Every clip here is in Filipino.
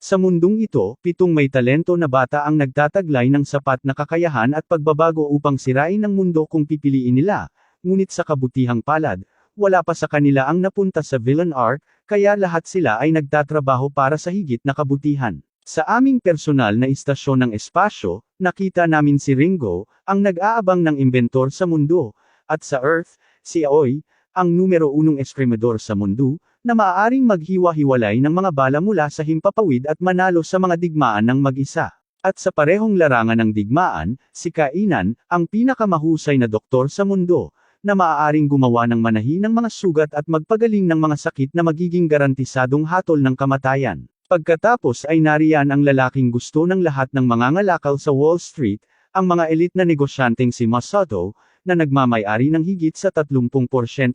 Sa mundong ito, 7 may talento na bata ang nagtataglay ng sapat na kakayahan at pagbabago upang sirain ang mundo kung pipiliin nila, ngunit sa kabutihang palad, wala pa sa kanila ang napunta sa villain arc, kaya lahat sila ay nagtatrabaho para sa higit na kabutihan. Sa aming personal na istasyon ng espasyo, nakita namin si Ringo, ang nag-aabang ng imbentor sa mundo, at sa Earth, si Aoy, ang numero 1 eskrimador sa mundo, na maaaring maghiwa-hiwalay ng mga bala mula sa himpapawid at manalo sa mga digmaan ng mag-isa. At sa parehong larangan ng digmaan, si Kainan, ang pinakamahusay na doktor sa mundo, na maaaring gumawa ng manahi ng mga sugat at magpagaling ng mga sakit na magiging garantisadong hatol ng kamatayan. Pagkatapos ay nariyan ang lalaking gusto ng lahat ng mangangalakal sa Wall Street, ang mga elite na negosyanteng si Masato, na nagmamay-ari ng higit sa 30%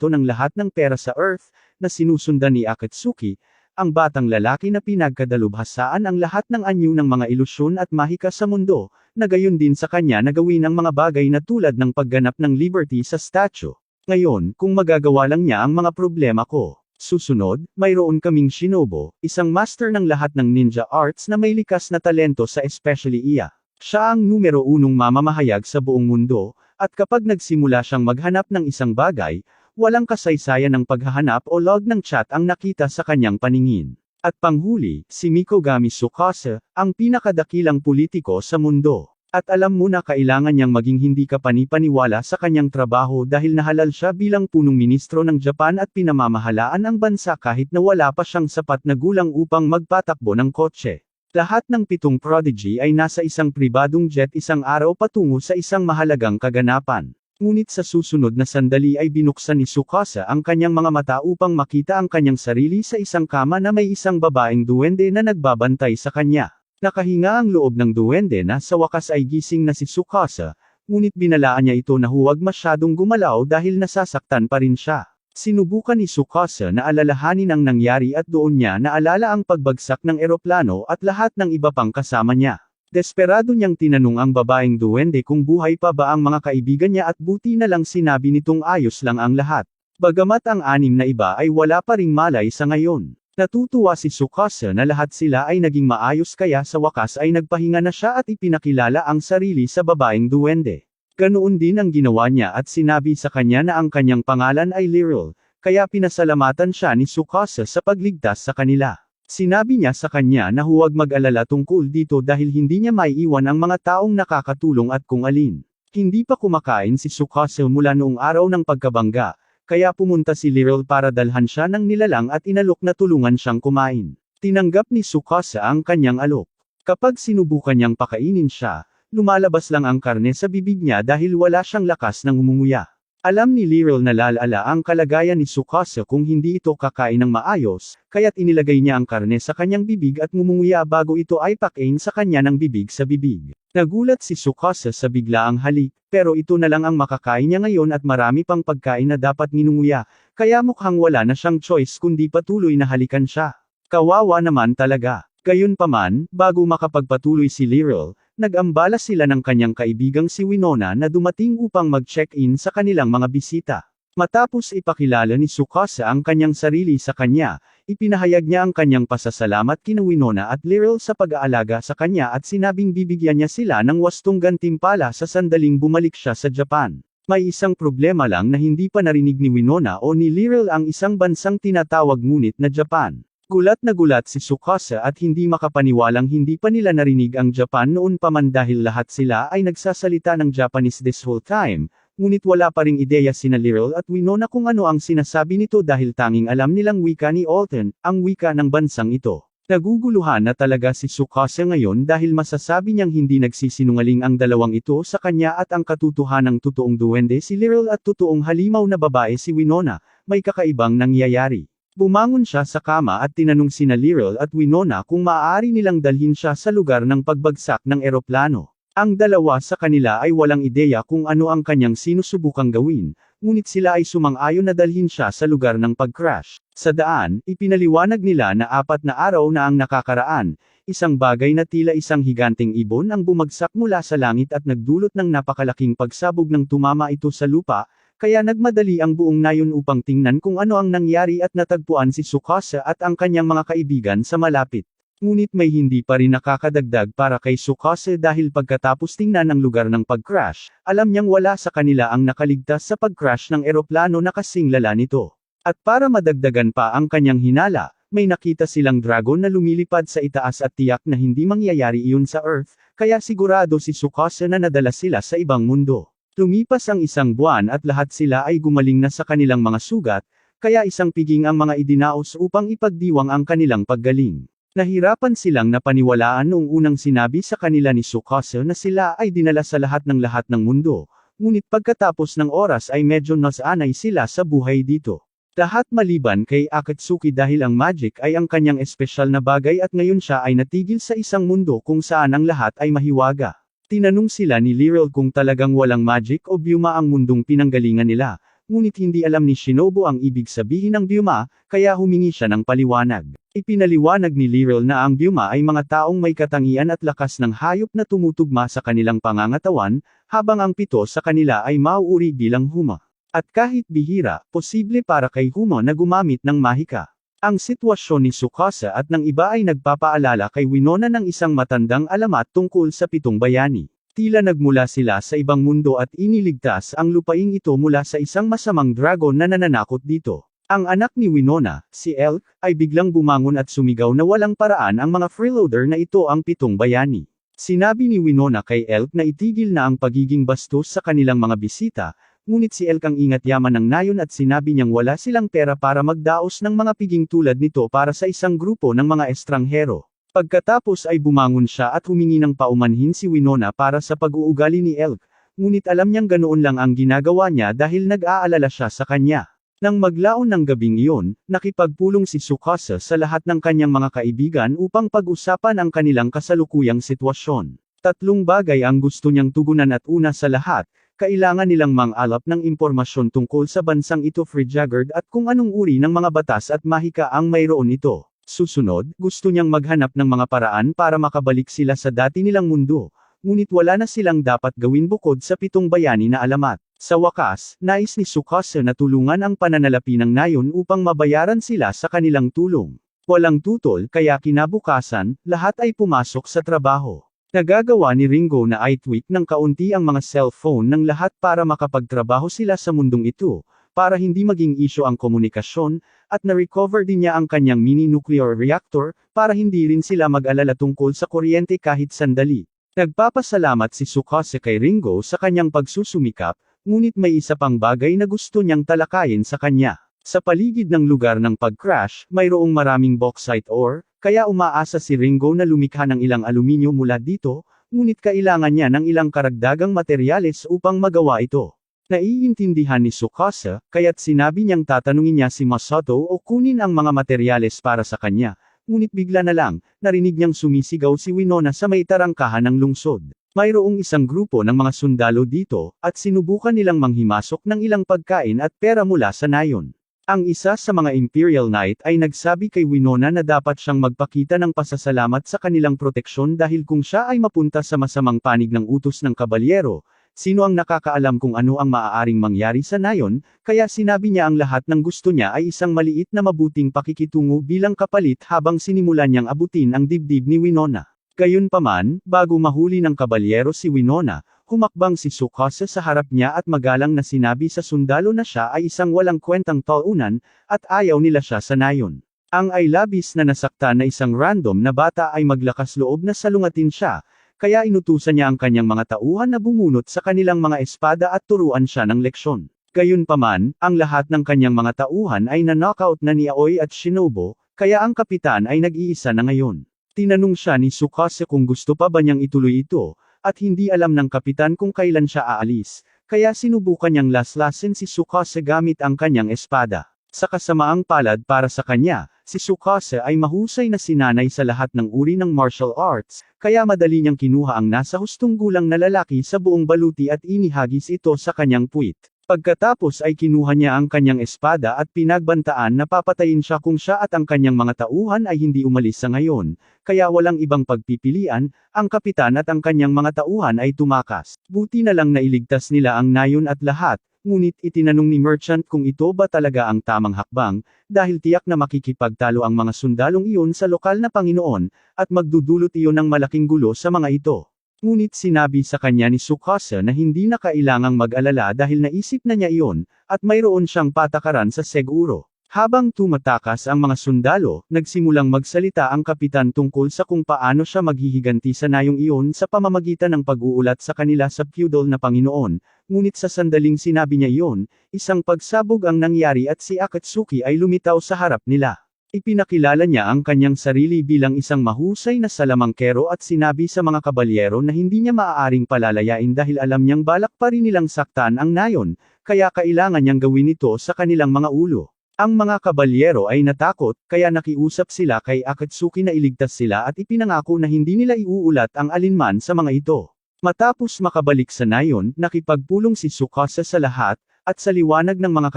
ng lahat ng pera sa Earth, na sinusundan ni Akatsuki, ang batang lalaki na pinagkadalubhasaan ang lahat ng anyo ng mga ilusyon at mahika sa mundo, na gayon din sa kanya na gawin ang mga bagay na tulad ng pagganap ng liberty sa statue. Ngayon, kung magagawa lang niya ang mga problema ko. Susunod, mayroon kaming Shinobu, isang master ng lahat ng ninja arts na may likas na talento sa especially iya. Siya ang numero 1 mamamahayag sa buong mundo, at kapag nagsimula siyang maghanap ng isang bagay, walang kasaysayan ng paghahanap o log ng chat ang nakita sa kanyang paningin. At panghuli, si Mikogami Tsukasa, ang pinakadakilang politiko sa mundo. At alam mo na kailangan niyang maging hindi ka panipaniwala sa kanyang trabaho dahil nahalal siya bilang punong ministro ng Japan at pinamamahalaan ang bansa kahit na wala pa siyang sapat na gulang upang magpatakbo ng kotse. Lahat ng 7 prodigy ay nasa isang pribadong jet isang araw patungo sa isang mahalagang kaganapan. Ngunit sa susunod na sandali ay binuksan ni Tsukasa ang kanyang mga mata upang makita ang kanyang sarili sa isang kama na may isang babaeng duwende na nagbabantay sa kanya. Nakahinga ang loob ng duwende na sa wakas ay gising na si Tsukasa, ngunit binalaan niya ito na huwag masyadong gumalaw dahil nasasaktan pa rin siya. Sinubukan ni Tsukasa na alalahanin ang nangyari at doon niya naalala ang pagbagsak ng eroplano at lahat ng iba pang kasama niya. Desperado niyang tinanong ang babaeng duwende kung buhay pa ba ang mga kaibigan niya at buti na lang sinabi nitong ayos lang ang lahat. Bagamat ang 6 na iba ay wala pa ring malay sa ngayon. Natutuwa si Tsukasa na lahat sila ay naging maayos kaya sa wakas ay nagpahinga na siya at ipinakilala ang sarili sa babaeng duwende. Ganoon din ang ginawa niya at sinabi sa kanya na ang kanyang pangalan ay Liril, kaya pinasalamatan siya ni Tsukasa sa pagligtas sa kanila. Sinabi niya sa kanya na huwag mag-alala tungkol dito dahil hindi niya maiiwan ang mga taong nakakatulong at kung alin. Hindi pa kumakain si Tsukasa mula noong araw ng pagkabangga, kaya pumunta si Liril para dalhan siya ng nilalang at inalok na tulungan siyang kumain. Tinanggap ni Tsukasa ang kanyang alok. Kapag sinubukan niyang pakainin siya, lumalabas lang ang karne sa bibig niya dahil wala siyang lakas ng umunguya. Alam ni Liril na lalala ang kalagayan ni Tsukasa kung hindi ito kakain ng maayos, kaya't inilagay niya ang karne sa kanyang bibig at ngumunguya bago ito ay pakain sa kanya ng bibig sa bibig. Nagulat si Tsukasa sa biglaang halik, pero ito na lang ang makakain niya ngayon at marami pang pagkain na dapat nginunguya, kaya mukhang wala na siyang choice kundi patuloy na halikan siya. Kawawa naman talaga. Gayunpaman, bago makapagpatuloy si Liril, nag-ambala sila ng kanyang kaibigang si Winona na dumating upang mag-check-in sa kanilang mga bisita. Matapos ipakilala ni Tsukasa ang kanyang sarili sa kanya, ipinahayag niya ang kanyang pasasalamat kina Winona at Liril sa pag-aalaga sa kanya at sinabing bibigyan niya sila ng wastong gantimpala sa sandaling bumalik siya sa Japan. May isang problema lang na hindi pa narinig ni Winona o ni Liril ang isang bansang tinatawag ngunit na Japan. Gulat na gulat si Tsukasa at hindi makapaniwalang hindi pa nila narinig ang Japan noon pa man dahil lahat sila ay nagsasalita ng Japanese this whole time, ngunit wala pa ring ideya sina Liril at Winona kung ano ang sinasabi nito dahil tanging alam nilang wika ni Alton, ang wika ng bansang ito. Naguguluhan na talaga si Tsukasa ngayon dahil masasabi niyang hindi nagsisinungaling ang dalawang ito sa kanya at ang katotohanang totoong duwende si Liril at totoong halimaw na babae si Winona, may kakaibang nangyayari. Bumangon siya sa kama at tinanong sina Liril at Winona kung maaari nilang dalhin siya sa lugar ng pagbagsak ng eroplano. Ang dalawa sa kanila ay walang ideya kung ano ang kanyang sinusubukang gawin, ngunit sila ay sumang-ayon na dalhin siya sa lugar ng pag-crash. Sa daan, ipinaliwanag nila na 4 na araw na ang nakakaraan, isang bagay na tila isang higanteng ibon ang bumagsak mula sa langit at nagdulot ng napakalaking pagsabog ng tumama ito sa lupa, kaya nagmadali ang buong nayon upang tingnan kung ano ang nangyari at natagpuan si Tsukasa at ang kanyang mga kaibigan sa malapit. Ngunit may hindi pa rin nakakadagdag para kay Tsukasa dahil pagkatapos tingnan ang lugar ng pag-crash, alam niyang wala sa kanila ang nakaligtas sa pag-crash ng eroplano na kasing lala nito. At para madagdagan pa ang kanyang hinala, may nakita silang dragon na lumilipad sa itaas at tiyak na hindi mangyayari iyon sa Earth, kaya sigurado si Tsukasa na nadala sila sa ibang mundo. Lumipas ang isang buwan at lahat sila ay gumaling na sa kanilang mga sugat, kaya isang piging ang mga idinaos upang ipagdiwang ang kanilang paggaling. Nahirapan silang napaniwalaan noong unang sinabi sa kanila ni Tsukasa na sila ay dinala sa lahat ng mundo, ngunit pagkatapos ng oras ay medyo nasanay sila sa buhay dito. Lahat maliban kay Akatsuki dahil ang magic ay ang kanyang espesyal na bagay at ngayon siya ay natigil sa isang mundo kung saan ang lahat ay mahiwaga. Tinanong sila ni Lirel kung talagang walang magic o byuma ang mundong pinanggalingan nila, ngunit hindi alam ni Shinobu ang ibig sabihin ng byuma, kaya humingi siya ng paliwanag. Ipinaliwanag ni Lirel na ang byuma ay mga taong may katangian at lakas ng hayop na tumutugma sa kanilang pangangatawan, habang ang pito sa kanila ay mauuri bilang huma. At kahit bihira, posible para kay huma na gumamit ng mahika. Ang sitwasyon ni Tsukasa at ng iba ay nagpapaalala kay Winona ng isang matandang alamat tungkol sa pitong bayani. Tila nagmula sila sa ibang mundo at iniligtas ang lupaing ito mula sa isang masamang dragon na nananakot dito. Ang anak ni Winona, si Elk, ay biglang bumangon at sumigaw na walang paraan ang mga freeloader na ito ang pitong bayani. Sinabi ni Winona kay Elk na itigil na ang pagiging bastos sa kanilang mga bisita, ngunit si Elk ang ingat yaman ng nayon at sinabi niyang wala silang pera para magdaos ng mga piging tulad nito para sa isang grupo ng mga estranghero. Pagkatapos ay bumangon siya at humingi ng paumanhin si Winona para sa pag-uugali ni Elk, ngunit alam niyang ganoon lang ang ginagawa niya dahil nag-aalala siya sa kanya. Nang maglaon ng gabing iyon, nakipagpulong si Tsukasa sa lahat ng kanyang mga kaibigan upang pag-usapan ang kanilang kasalukuyang sitwasyon. Tatlong bagay ang gusto niyang tugunan at una sa lahat, kailangan nilang mang-alap ng impormasyon tungkol sa bansang ito Frigagard at kung anong uri ng mga batas at mahika ang mayroon ito. Susunod, gusto niyang maghanap ng mga paraan para makabalik sila sa dati nilang mundo, ngunit wala na silang dapat gawin bukod sa pitong bayani na alamat. Sa wakas, nais ni Tsukasa na tulungan ang pananalapi ng nayon upang mabayaran sila sa kanilang tulong. Walang tutol kaya kinabukasan, lahat ay pumasok sa trabaho. Nagagawa ni Ringo na i-tweak ng kaunti ang mga cellphone ng lahat para makapagtrabaho sila sa mundong ito, para hindi maging isyo ang komunikasyon, at na-recover din niya ang kanyang mini-nuclear reactor, para hindi rin sila mag-alala tungkol sa kuryente kahit sandali. Nagpapasalamat si Tsukasa kay Ringo sa kanyang pagsusumikap, ngunit may isa pang bagay na gusto niyang talakayin sa kanya. Sa paligid ng lugar ng pag-crash, mayroong maraming bauxite ore, kaya umaasa si Ringo na lumikha ng ilang aluminyo mula dito, ngunit kailangan niya ng ilang karagdagang materyales upang magawa ito. Naiintindihan ni Tsukasa, kaya't sinabi niyang tatanungin niya si Masato o kunin ang mga materyales para sa kanya, ngunit bigla na lang, narinig niyang sumisigaw si Winona sa may tarangkahan ng lungsod. Mayroong isang grupo ng mga sundalo dito, at sinubukan nilang manghimasok ng ilang pagkain at pera mula sa nayon. Ang isa sa mga Imperial Knight ay nagsabi kay Winona na dapat siyang magpakita ng pasasalamat sa kanilang proteksyon dahil kung siya ay mapunta sa masamang panig ng utos ng kabalyero, sino ang nakakaalam kung ano ang maaaring mangyari sa nayon, kaya sinabi niya ang lahat ng gusto niya ay isang maliit na mabuting pakikitungo bilang kapalit habang sinimulan niyang abutin ang dibdib ni Winona. Gayunpaman, bago mahuli ng kabalyero si Winona, humakbang si Tsukasa sa harap niya at magalang na sinabi sa sundalo na siya ay isang walang kwentang taunan, at ayaw nila siya sa nayon. Ang ay labis na nasaktan na isang random na bata ay maglakas loob na salungatin siya, kaya inutusan niya ang kanyang mga tauhan na bumunot sa kanilang mga espada at turuan siya ng leksyon. Gayunpaman, ang lahat ng kanyang mga tauhan ay na-knockout na ni Aoi at Shinobu, kaya ang kapitan ay nag-iisa na ngayon. Tinanong siya ni Tsukasa kung gusto pa ba niyang ituloy ito, at hindi alam ng kapitan kung kailan siya aalis, kaya sinubukan niyang laslasin si Tsukasa gamit ang kanyang espada. Sa kasamaang palad para sa kanya, si Tsukasa ay mahusay na sinanay sa lahat ng uri ng martial arts, kaya madali niyang kinuha ang nasa hustong gulang na lalaki sa buong baluti at inihagis ito sa kanyang puwit. Pagkatapos ay kinuha niya ang kanyang espada at pinagbantaan na papatayin siya kung siya at ang kanyang mga tauhan ay hindi umalis sa ngayon, kaya walang ibang pagpipilian, ang kapitan at ang kanyang mga tauhan ay tumakas. Buti na lang nailigtas nila ang nayon at lahat, ngunit itinanong ni Merchant kung ito ba talaga ang tamang hakbang, dahil tiyak na makikipagtalo ang mga sundalong iyon sa lokal na Panginoon, at magdudulot iyon ng malaking gulo sa mga ito. Ngunit sinabi sa kanya ni Tsukasa na hindi na kailangang mag-alala dahil naisip na niya iyon, at mayroon siyang patakaran sa seguro. Habang tumatakas ang mga sundalo, nagsimulang magsalita ang kapitan tungkol sa kung paano siya maghihiganti sa nayong iyon sa pamamagitan ng pag-uulat sa kanila sa feudal na Panginoon, ngunit sa sandaling sinabi niya iyon, isang pagsabog ang nangyari at si Akatsuki ay lumitaw sa harap nila. Ipinakilala niya ang kanyang sarili bilang isang mahusay na salamangkero at sinabi sa mga kabalyero na hindi niya maaaring palalayain dahil alam niyang balak pa rin nilang saktan ang nayon, kaya kailangan niyang gawin ito sa kanilang mga ulo. Ang mga kabalyero ay natakot, kaya nakiusap sila kay Akatsuki na iligtas sila at ipinangako na hindi nila iuulat ang alinman sa mga ito. Matapos makabalik sa nayon, nakipagpulong si Tsukasa sa lahat, at sa liwanag ng mga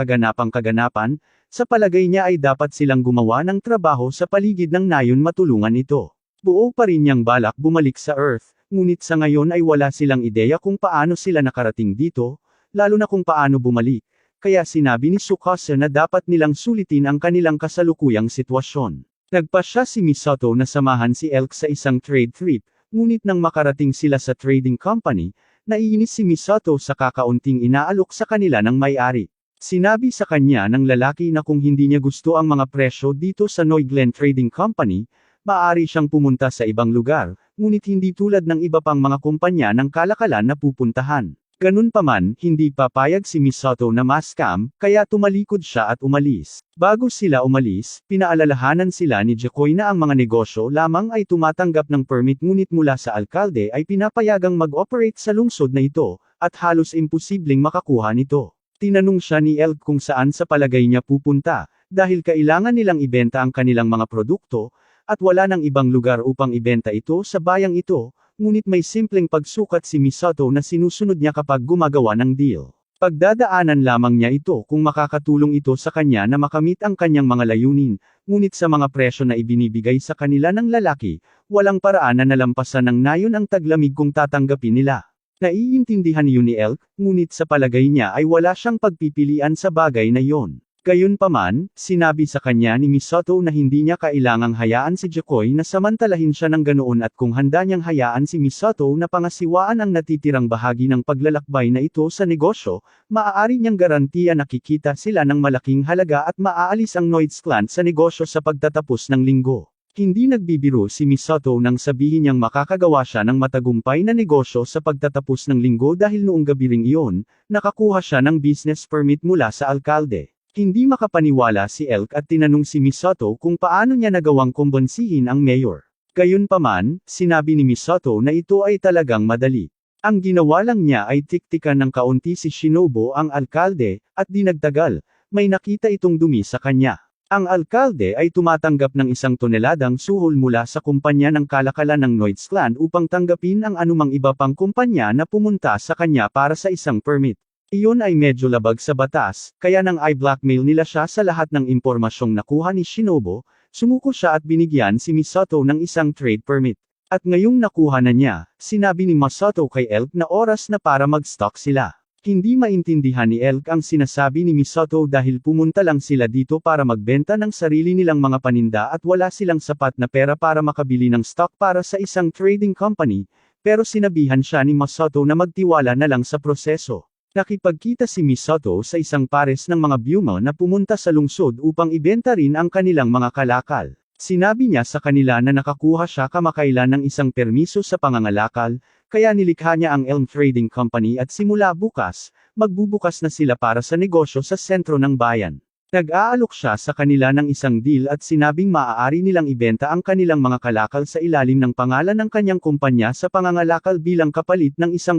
kaganapan, sa palagay niya ay dapat silang gumawa ng trabaho sa paligid ng nayon matulungan ito. Buo pa rin niyang balak bumalik sa Earth, ngunit sa ngayon ay wala silang ideya kung paano sila nakarating dito, lalo na kung paano bumalik. Kaya sinabi ni Tsukasa na dapat nilang sulitin ang kanilang kasalukuyang sitwasyon. Nagpasya si Misato na samahan si Elk sa isang trade trip, ngunit nang makarating sila sa trading company, naiinis si Misato sa kakaunting inaalok sa kanila ng may-ari. Sinabi sa kanya ng lalaki na kung hindi niya gusto ang mga presyo dito sa Noiglen Trading Company, maaari siyang pumunta sa ibang lugar, ngunit hindi tulad ng iba pang mga kumpanya ng kalakalan na pupuntahan. Ganun pa man, hindi papayag si Misato na ma-scam, kaya tumalikod siya at umalis. Bago sila umalis, pinaalalahanan sila ni Jacoy na ang mga negosyo lamang ay tumatanggap ng permit ngunit mula sa alkalde ay pinapayagang mag-operate sa lungsod na ito, at halos imposibleng makakuha nito. Tinanong siya ni Elk kung saan sa palagay niya pupunta, dahil kailangan nilang ibenta ang kanilang mga produkto, at wala nang ibang lugar upang ibenta ito sa bayang ito. Ngunit may simpleng pagsukat si Misato na sinusunod niya kapag gumagawa ng deal. Pagdadaanan lamang niya ito kung makakatulong ito sa kanya na makamit ang kanyang mga layunin, ngunit sa mga presyo na ibinibigay sa kanila ng lalaki, walang paraan na nalampasan ng nayon ang taglamig kung tatanggapin nila. Naiintindihan yun ni Elk, ngunit sa palagay niya ay wala siyang pagpipilian sa bagay na yon. Gayunpaman, sinabi sa kanya ni Misato na hindi niya kailangang hayaan si Jacoy na samantalahin siya ng ganoon at kung handa niyang hayaan si Misato na pangasiwaan ang natitirang bahagi ng paglalakbay na ito sa negosyo, maaari niyang garantiya na kikita sila ng malaking halaga at maaalis ang Noitsclan sa negosyo sa pagtatapos ng linggo. Hindi nagbibiro si Misato nang sabihin niyang makakagawa siya ng matagumpay na negosyo sa pagtatapos ng linggo dahil noong gabi ring iyon, nakakuha siya ng business permit mula sa alkalde. Hindi makapaniwala si Elk at tinanong si Misato kung paano niya nagawang kumbonsihin ang mayor. Gayunpaman, sinabi ni Misato na ito ay talagang madali. Ang ginawa lang niya ay tiktikan ng kaunti si Shinobu ang alkalde, at di nagtagal, may nakita itong dumi sa kanya. Ang alkalde ay tumatanggap ng 1 toneladang suhol mula sa kumpanya ng kalakalan ng Noitsclan upang tanggapin ang anumang iba pang kumpanya na pumunta sa kanya para sa isang permit. Iyon ay medyo labag sa batas, kaya nang i-blackmail nila siya sa lahat ng impormasyong nakuha ni Shinobu, sumuko siya at binigyan si Misato ng isang trade permit. At ngayong nakuha na niya, sinabi ni Misato kay Elk na oras na para mag-stock sila. Hindi maintindihan ni Elk ang sinasabi ni Misato dahil pumunta lang sila dito para magbenta ng sarili nilang mga paninda at wala silang sapat na pera para makabili ng stock para sa isang trading company, pero sinabihan siya ni Misato na magtiwala na lang sa proseso. Nakipagkita si Misato sa isang pares ng mga byuma na pumunta sa lungsod upang ibenta rin ang kanilang mga kalakal. Sinabi niya sa kanila na nakakuha siya kamakailan ng isang permiso sa pangangalakal, kaya nilikha niya ang Elm Trading Company at simula bukas, magbubukas na sila para sa negosyo sa sentro ng bayan. Nag-aalok siya sa kanila ng isang deal at sinabing maaari nilang ibenta ang kanilang mga kalakal sa ilalim ng pangalan ng kanyang kumpanya sa pangangalakal bilang kapalit ng 1%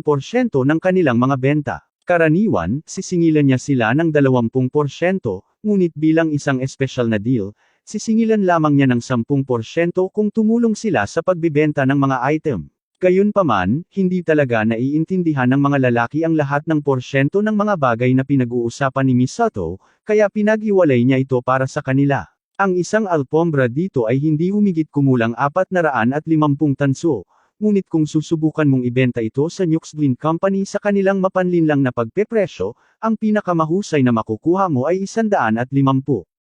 ng kanilang mga benta. Karaniwan, sisingilan niya sila ng 20%, ngunit bilang isang espesyal na deal, sisingilan lamang niya ng 10% kung tumulong sila sa pagbibenta ng mga item. Gayunpaman, hindi talaga naiintindihan ng mga lalaki ang lahat ng porsyento ng mga bagay na pinag-uusapan ni Misato, kaya pinag-iwalay niya ito para sa kanila. Ang isang alpombra dito ay hindi humigit kumulang 450 tanso, Ngunit kung susubukan mong ibenta ito sa Nuxglin Company sa kanilang mapanlinlang na pagpepresyo, ang pinakamahusay na makukuha mo ay 150.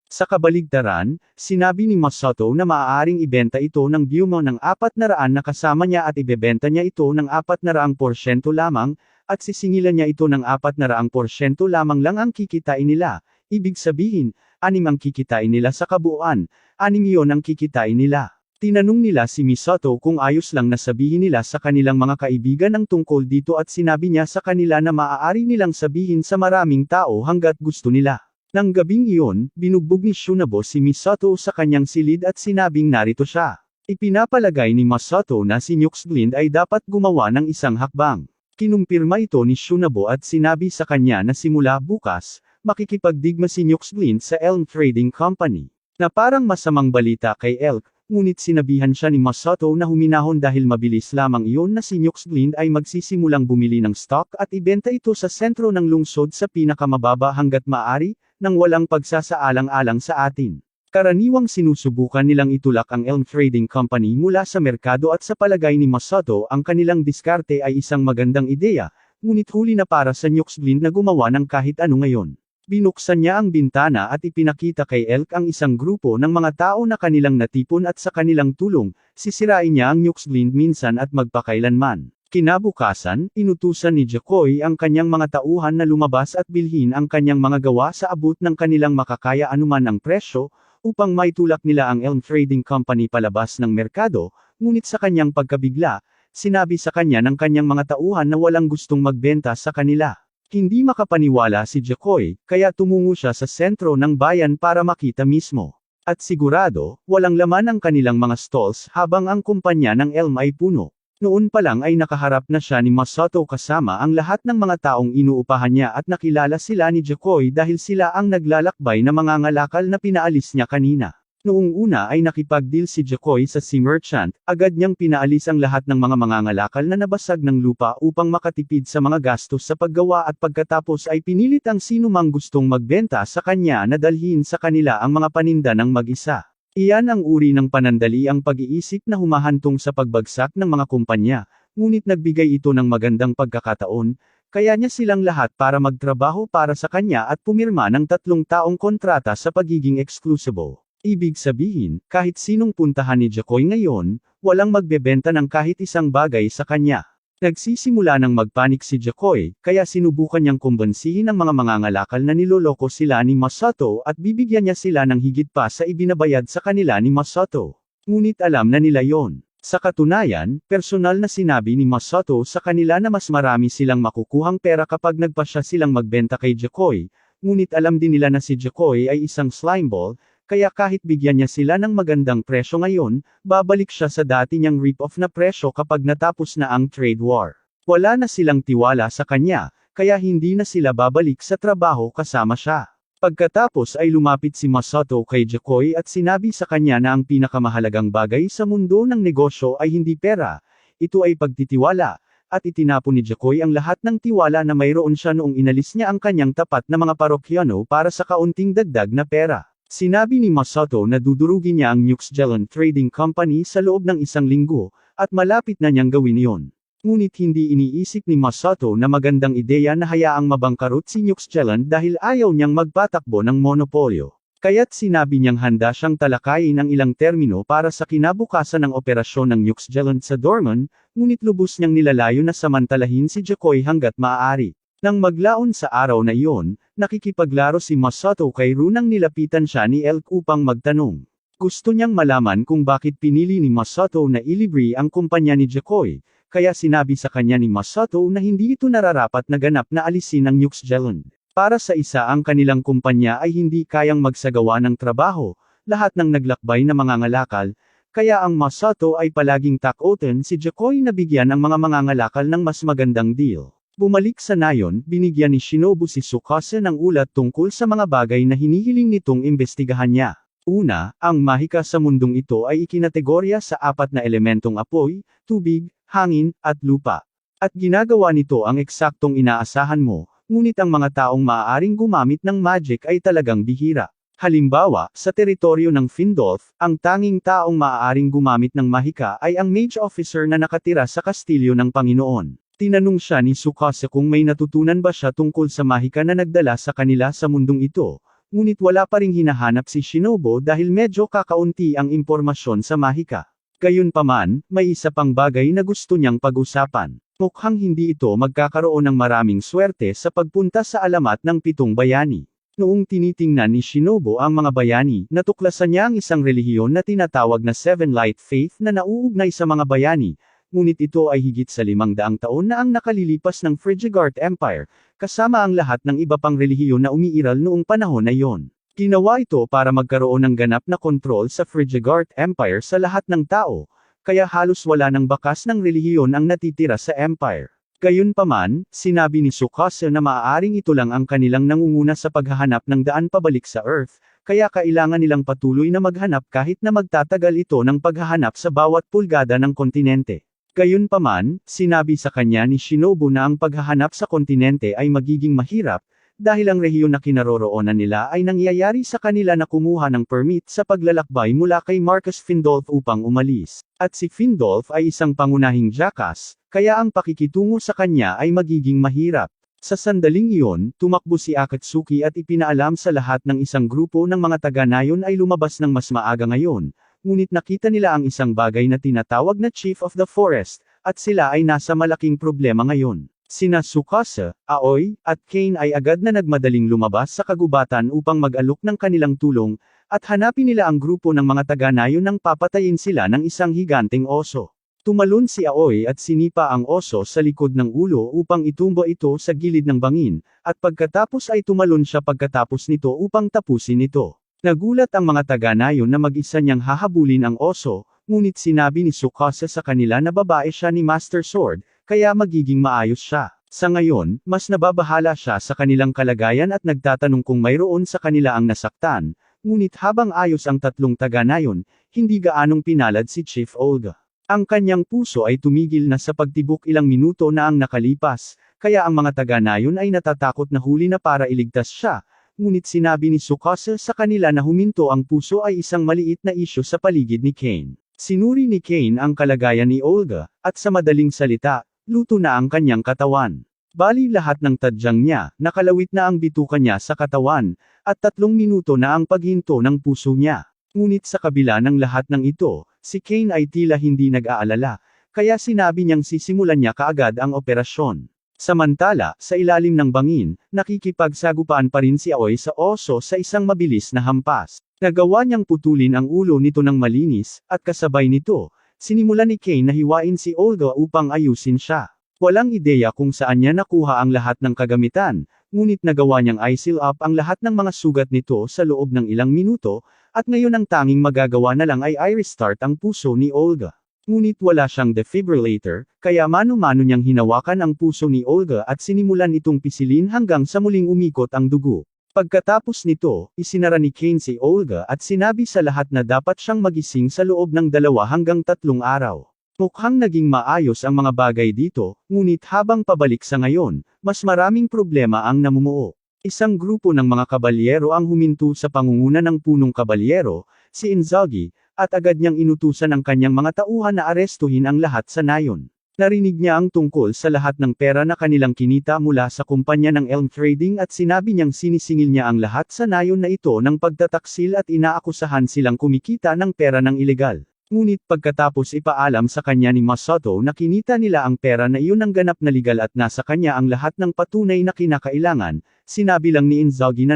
Sa kabaligtaran, sinabi ni Masato na maaaring ibenta ito ng Bumon ng 400 na kasama niya at ibebenta niya ito ng 400% lamang, at sisingilan niya ito ng 400% lamang lang ang kikitain nila. Ibig sabihin, 6 ang kikitain nila sa kabuuan, 6 yon ang kikitain nila. Tinanong nila si Misato kung ayos lang na sabihin nila sa kanilang mga kaibigan ang tungkol dito at sinabi niya sa kanila na maaari nilang sabihin sa maraming tao hanggat gusto nila. Nang gabing iyon, binugbog ni Shunabo si Misato sa kanyang silid at sinabing narito siya. Ipinapalagay ni Masato na si Nuxglin ay dapat gumawa ng isang hakbang. Kinumpirma ito ni Shunabo at sinabi sa kanya na simula bukas, makikipagdigma si Nuxglin sa Elm Trading Company. Na parang masamang balita kay Elk, ngunit sinabihan siya ni Masato na huminahon dahil mabilis lamang iyon na si Nuxglin ay magsisimulang bumili ng stock at ibenta ito sa sentro ng lungsod sa pinakamababa hanggat maaari, nang walang pagsasaalang-alang sa atin. Karaniwang sinusubukan nilang itulak ang Elm Trading Company mula sa merkado at sa palagay ni Masato ang kanilang diskarte ay isang magandang ideya, ngunit huli na para sa Nuxglin na gumawa ng kahit ano ngayon. Binuksan niya ang bintana at ipinakita kay Elk ang isang grupo ng mga tao na kanilang natipon at sa kanilang tulong, sisirain niya ang Nuxglin minsan at magpakailanman. Kinabukasan, inutusan ni Jacoy ang kanyang mga tauhan na lumabas at bilhin ang kanyang mga gawa sa abot ng kanilang makakaya anuman ang presyo, upang maitulak nila ang Elm Trading Company palabas ng merkado, ngunit sa kanyang pagkabigla, sinabi sa kanya ng kanyang mga tauhan na walang gustong magbenta sa kanila. Hindi makapaniwala si Jacoy, kaya tumungo siya sa sentro ng bayan para makita mismo. At sigurado, walang laman ang kanilang mga stalls habang ang kumpanya ng Elm ay puno. Noon pa lang ay nakaharap na siya ni Masato kasama ang lahat ng mga taong inuupahan niya at nakilala sila ni Jacoy dahil sila ang naglalakbay na mga ngalakal na pinaalis niya kanina. Noong una ay nakipag-deal si Jacoy sa sea merchant, agad niyang pinaalis ang lahat ng mga mangangalakal na nabasag ng lupa upang makatipid sa mga gastos sa paggawa at pagkatapos ay pinilit ang sinumang gustong magbenta sa kanya na dalhin sa kanila ang mga paninda ng mag-isa. Iyan ang uri ng panandali ang pag-iisip na humahantong sa pagbagsak ng mga kumpanya, ngunit nagbigay ito ng magandang pagkakataon, kaya niya silang lahat para magtrabaho para sa kanya at pumirma ng 3 taong kontrata sa pagiging exclusive. Ibig sabihin, kahit sinong puntahan ni Jacoy ngayon, walang magbebenta ng kahit isang bagay sa kanya. Nagsisimula ng magpanik si Jacoy, kaya sinubukan niyang kumbansihin ang mga mangangalakal na niloloko sila ni Masato at bibigyan niya sila ng higit pa sa ibinabayad sa kanila ni Masato. Ngunit alam na nila yon. Sa katunayan, personal na sinabi ni Masato sa kanila na mas marami silang makukuhang pera kapag nagpasya silang magbenta kay Jacoy, ngunit alam din nila na si Jacoy ay isang slimeball, kaya kahit bigyan niya sila ng magandang presyo ngayon, babalik siya sa dati niyang rip-off na presyo kapag natapos na ang trade war. Wala na silang tiwala sa kanya, kaya hindi na sila babalik sa trabaho kasama siya. Pagkatapos ay lumapit si Masato kay Jacoy at sinabi sa kanya na ang pinakamahalagang bagay sa mundo ng negosyo ay hindi pera, ito ay pagtitiwala, at itinapon ni Jacoy ang lahat ng tiwala na mayroon siya noong inalis niya ang kanyang tapat na mga parokyano para sa kaunting dagdag na pera. Sinabi ni Masato na dudurugin niya ang Nuxglin Trading Company sa loob ng 1 linggo, at malapit na niyang gawin iyon. Ngunit hindi iniisip ni Masato na magandang ideya na hayaang mabangkarot si Nuxglin dahil ayaw niyang magpatakbo ng monopolyo. Kaya't sinabi niyang handa siyang talakayin ang ilang termino para sa kinabukasan ng operasyon ng Nuxglin sa Dorman, ngunit lubos niyang nilalayo na samantalahin si Jacoy hanggat maaari. Nang maglaon sa araw na iyon, nakikipaglaro si Masato kay Ru nang nilapitan siya ni Elk upang magtanong. Gusto niyang malaman kung bakit pinili ni Masato na ilibre ang kumpanya ni Jacoy, kaya sinabi sa kanya ni Masato na hindi ito nararapat na ganap na alisin ang Nuxglin. Para sa isa ang kanilang kumpanya ay hindi kayang magsagawa ng trabaho, lahat ng naglakbay na mangangalakal, kaya ang Masato ay palaging takotin si Jacoy na bigyan ang mga mangangalakal ng mas magandang deal. Bumalik sa nayon, binigyan ni Shinobu si Tsukasa ng ulat tungkol sa mga bagay na hinihiling nitong imbestigahan niya. Una, ang mahika sa mundong ito ay ikinategorya sa 4 na elementong apoy, tubig, hangin, at lupa. At ginagawa nito ang eksaktong inaasahan mo, ngunit ang mga taong maaaring gumamit ng magic ay talagang bihira. Halimbawa, sa teritoryo ng Findolf, ang tanging taong maaaring gumamit ng mahika ay ang mage officer na nakatira sa kastilyo ng Panginoon. Tinanong siya ni Tsukasa kung may natutunan ba siya tungkol sa mahika na nagdala sa kanila sa mundong ito, ngunit wala pa ring hinahanap si Shinobu dahil medyo kakaunti ang impormasyon sa mahika. Gayunpaman, may isa pang bagay na gusto niyang pag-usapan. Mukhang hindi ito magkakaroon ng maraming swerte sa pagpunta sa alamat ng 7 bayani. Noong tinitingnan ni Shinobu ang mga bayani, natuklasan niya ang isang relihiyon na tinatawag na Seven Light Faith na nauugnay sa mga bayani, ngunit ito ay higit sa 500 taon na ang nakalilipas ng Frigigart Empire, kasama ang lahat ng iba pang relihiyon na umiiral noong panahon na iyon. Ginawa ito para magkaroon ng ganap na kontrol sa Frigigart Empire sa lahat ng tao, kaya halos wala ng bakas ng relihiyon ang natitira sa Empire. Gayunpaman, sinabi ni Tsukasa na maaaring ito lang ang kanilang nangunguna sa paghahanap ng daan pabalik sa Earth, kaya kailangan nilang patuloy na maghanap kahit na magtatagal ito ng paghahanap sa bawat pulgada ng kontinente. Gayunpaman, sinabi sa kanya ni Shinobu na ang paghahanap sa kontinente ay magiging mahirap, dahil ang rehiyon na kinaroroonan nila ay nangyayari sa kanila na kumuha ng permit sa paglalakbay mula kay Marcus Findolf upang umalis. At si Findolf ay isang pangunahing jackass, kaya ang pakikitungo sa kanya ay magiging mahirap. Sa sandaling iyon, tumakbo si Akatsuki at ipinaalam sa lahat ng isang grupo ng mga taga-nayon ay lumabas ng mas maaga ngayon, ngunit nakita nila ang isang bagay na tinatawag na Chief of the Forest, at sila ay nasa malaking problema ngayon. Sina Tsukasa, Aoi, at Kane ay agad na nagmadaling lumabas sa kagubatan upang mag-alok ng kanilang tulong, at hanapin nila ang grupo ng mga taga-nayon nang papatayin sila ng isang higanteng oso. Tumalon si Aoi at sinipa ang oso sa likod ng ulo upang itumba ito sa gilid ng bangin, at pagkatapos ay tumalon siya pagkatapos nito upang tapusin ito. Nagulat ang mga taga-nayon na mag-isa niyang hahabulin ang oso, ngunit sinabi ni Tsukasa sa kanila na babae siya ni Master Sword, kaya magiging maayos siya. Sa ngayon, mas nababahala siya sa kanilang kalagayan at nagtatanong kung mayroon sa kanila ang nasaktan, ngunit habang ayos ang tatlong taga-nayon, hindi gaanong pinalad si Chief Olga. Ang kanyang puso ay tumigil na sa pagtibok ilang minuto na ang nakalipas, kaya ang mga taga-nayon ay natatakot na huli na para iligtas siya, ngunit sinabi ni Tsukasa sa kanila na huminto ang puso ay isang maliit na isyu sa paligid ni Kane. Sinuri ni Kane ang kalagayan ni Olga, at sa madaling salita, luto na ang kanyang katawan. Bali lahat ng tadyang niya, nakalawit na ang bituka niya sa katawan, at 3 minuto na ang paghinto ng puso niya. Ngunit sa kabila ng lahat ng ito, si Kane ay tila hindi nag-aalala, kaya sinabi niyang sisimulan niya kaagad ang operasyon. Samantala, sa ilalim ng bangin, nakikipagsagupaan pa rin si Aoi sa oso sa isang mabilis na hampas. Nagawa niyang putulin ang ulo nito ng malinis, at kasabay nito, sinimulan ni Kane na hiwain si Olga upang ayusin siya. Walang ideya kung saan niya nakuha ang lahat ng kagamitan, ngunit nagawa niyang i-seal up ang lahat ng mga sugat nito sa loob ng ilang minuto, at ngayon ang tanging magagawa na lang ay i-restart ang puso ni Olga. Ngunit wala siyang defibrillator, kaya mano-mano niyang hinawakan ang puso ni Olga at sinimulan itong pisilin hanggang sa muling umikot ang dugo. Pagkatapos nito, isinara ni Kane si Olga at sinabi sa lahat na dapat siyang magising sa loob ng 2 hanggang 3 araw. Mukhang naging maayos ang mga bagay dito, ngunit habang pabalik sa ngayon, mas maraming problema ang namumuo. Isang grupo ng mga kabalyero ang huminto sa pangunguna ng punong kabalyero, si Inzaghi, at agad niyang inutusan ang kanyang mga tauhan na arestuhin ang lahat sa nayon. Narinig niya ang tungkol sa lahat ng pera na kanilang kinita mula sa kumpanya ng Elm Trading at sinabi niyang sinisingil niya ang lahat sa nayon na ito ng pagtataksil at inaakusahan silang kumikita ng pera ng ilegal. Ngunit pagkatapos ipaalam sa kanya ni Masato na kinita nila ang pera na iyon ng ganap na legal at nasa kanya ang lahat ng patunay na kinakailangan, sinabi lang ni Inzaghi na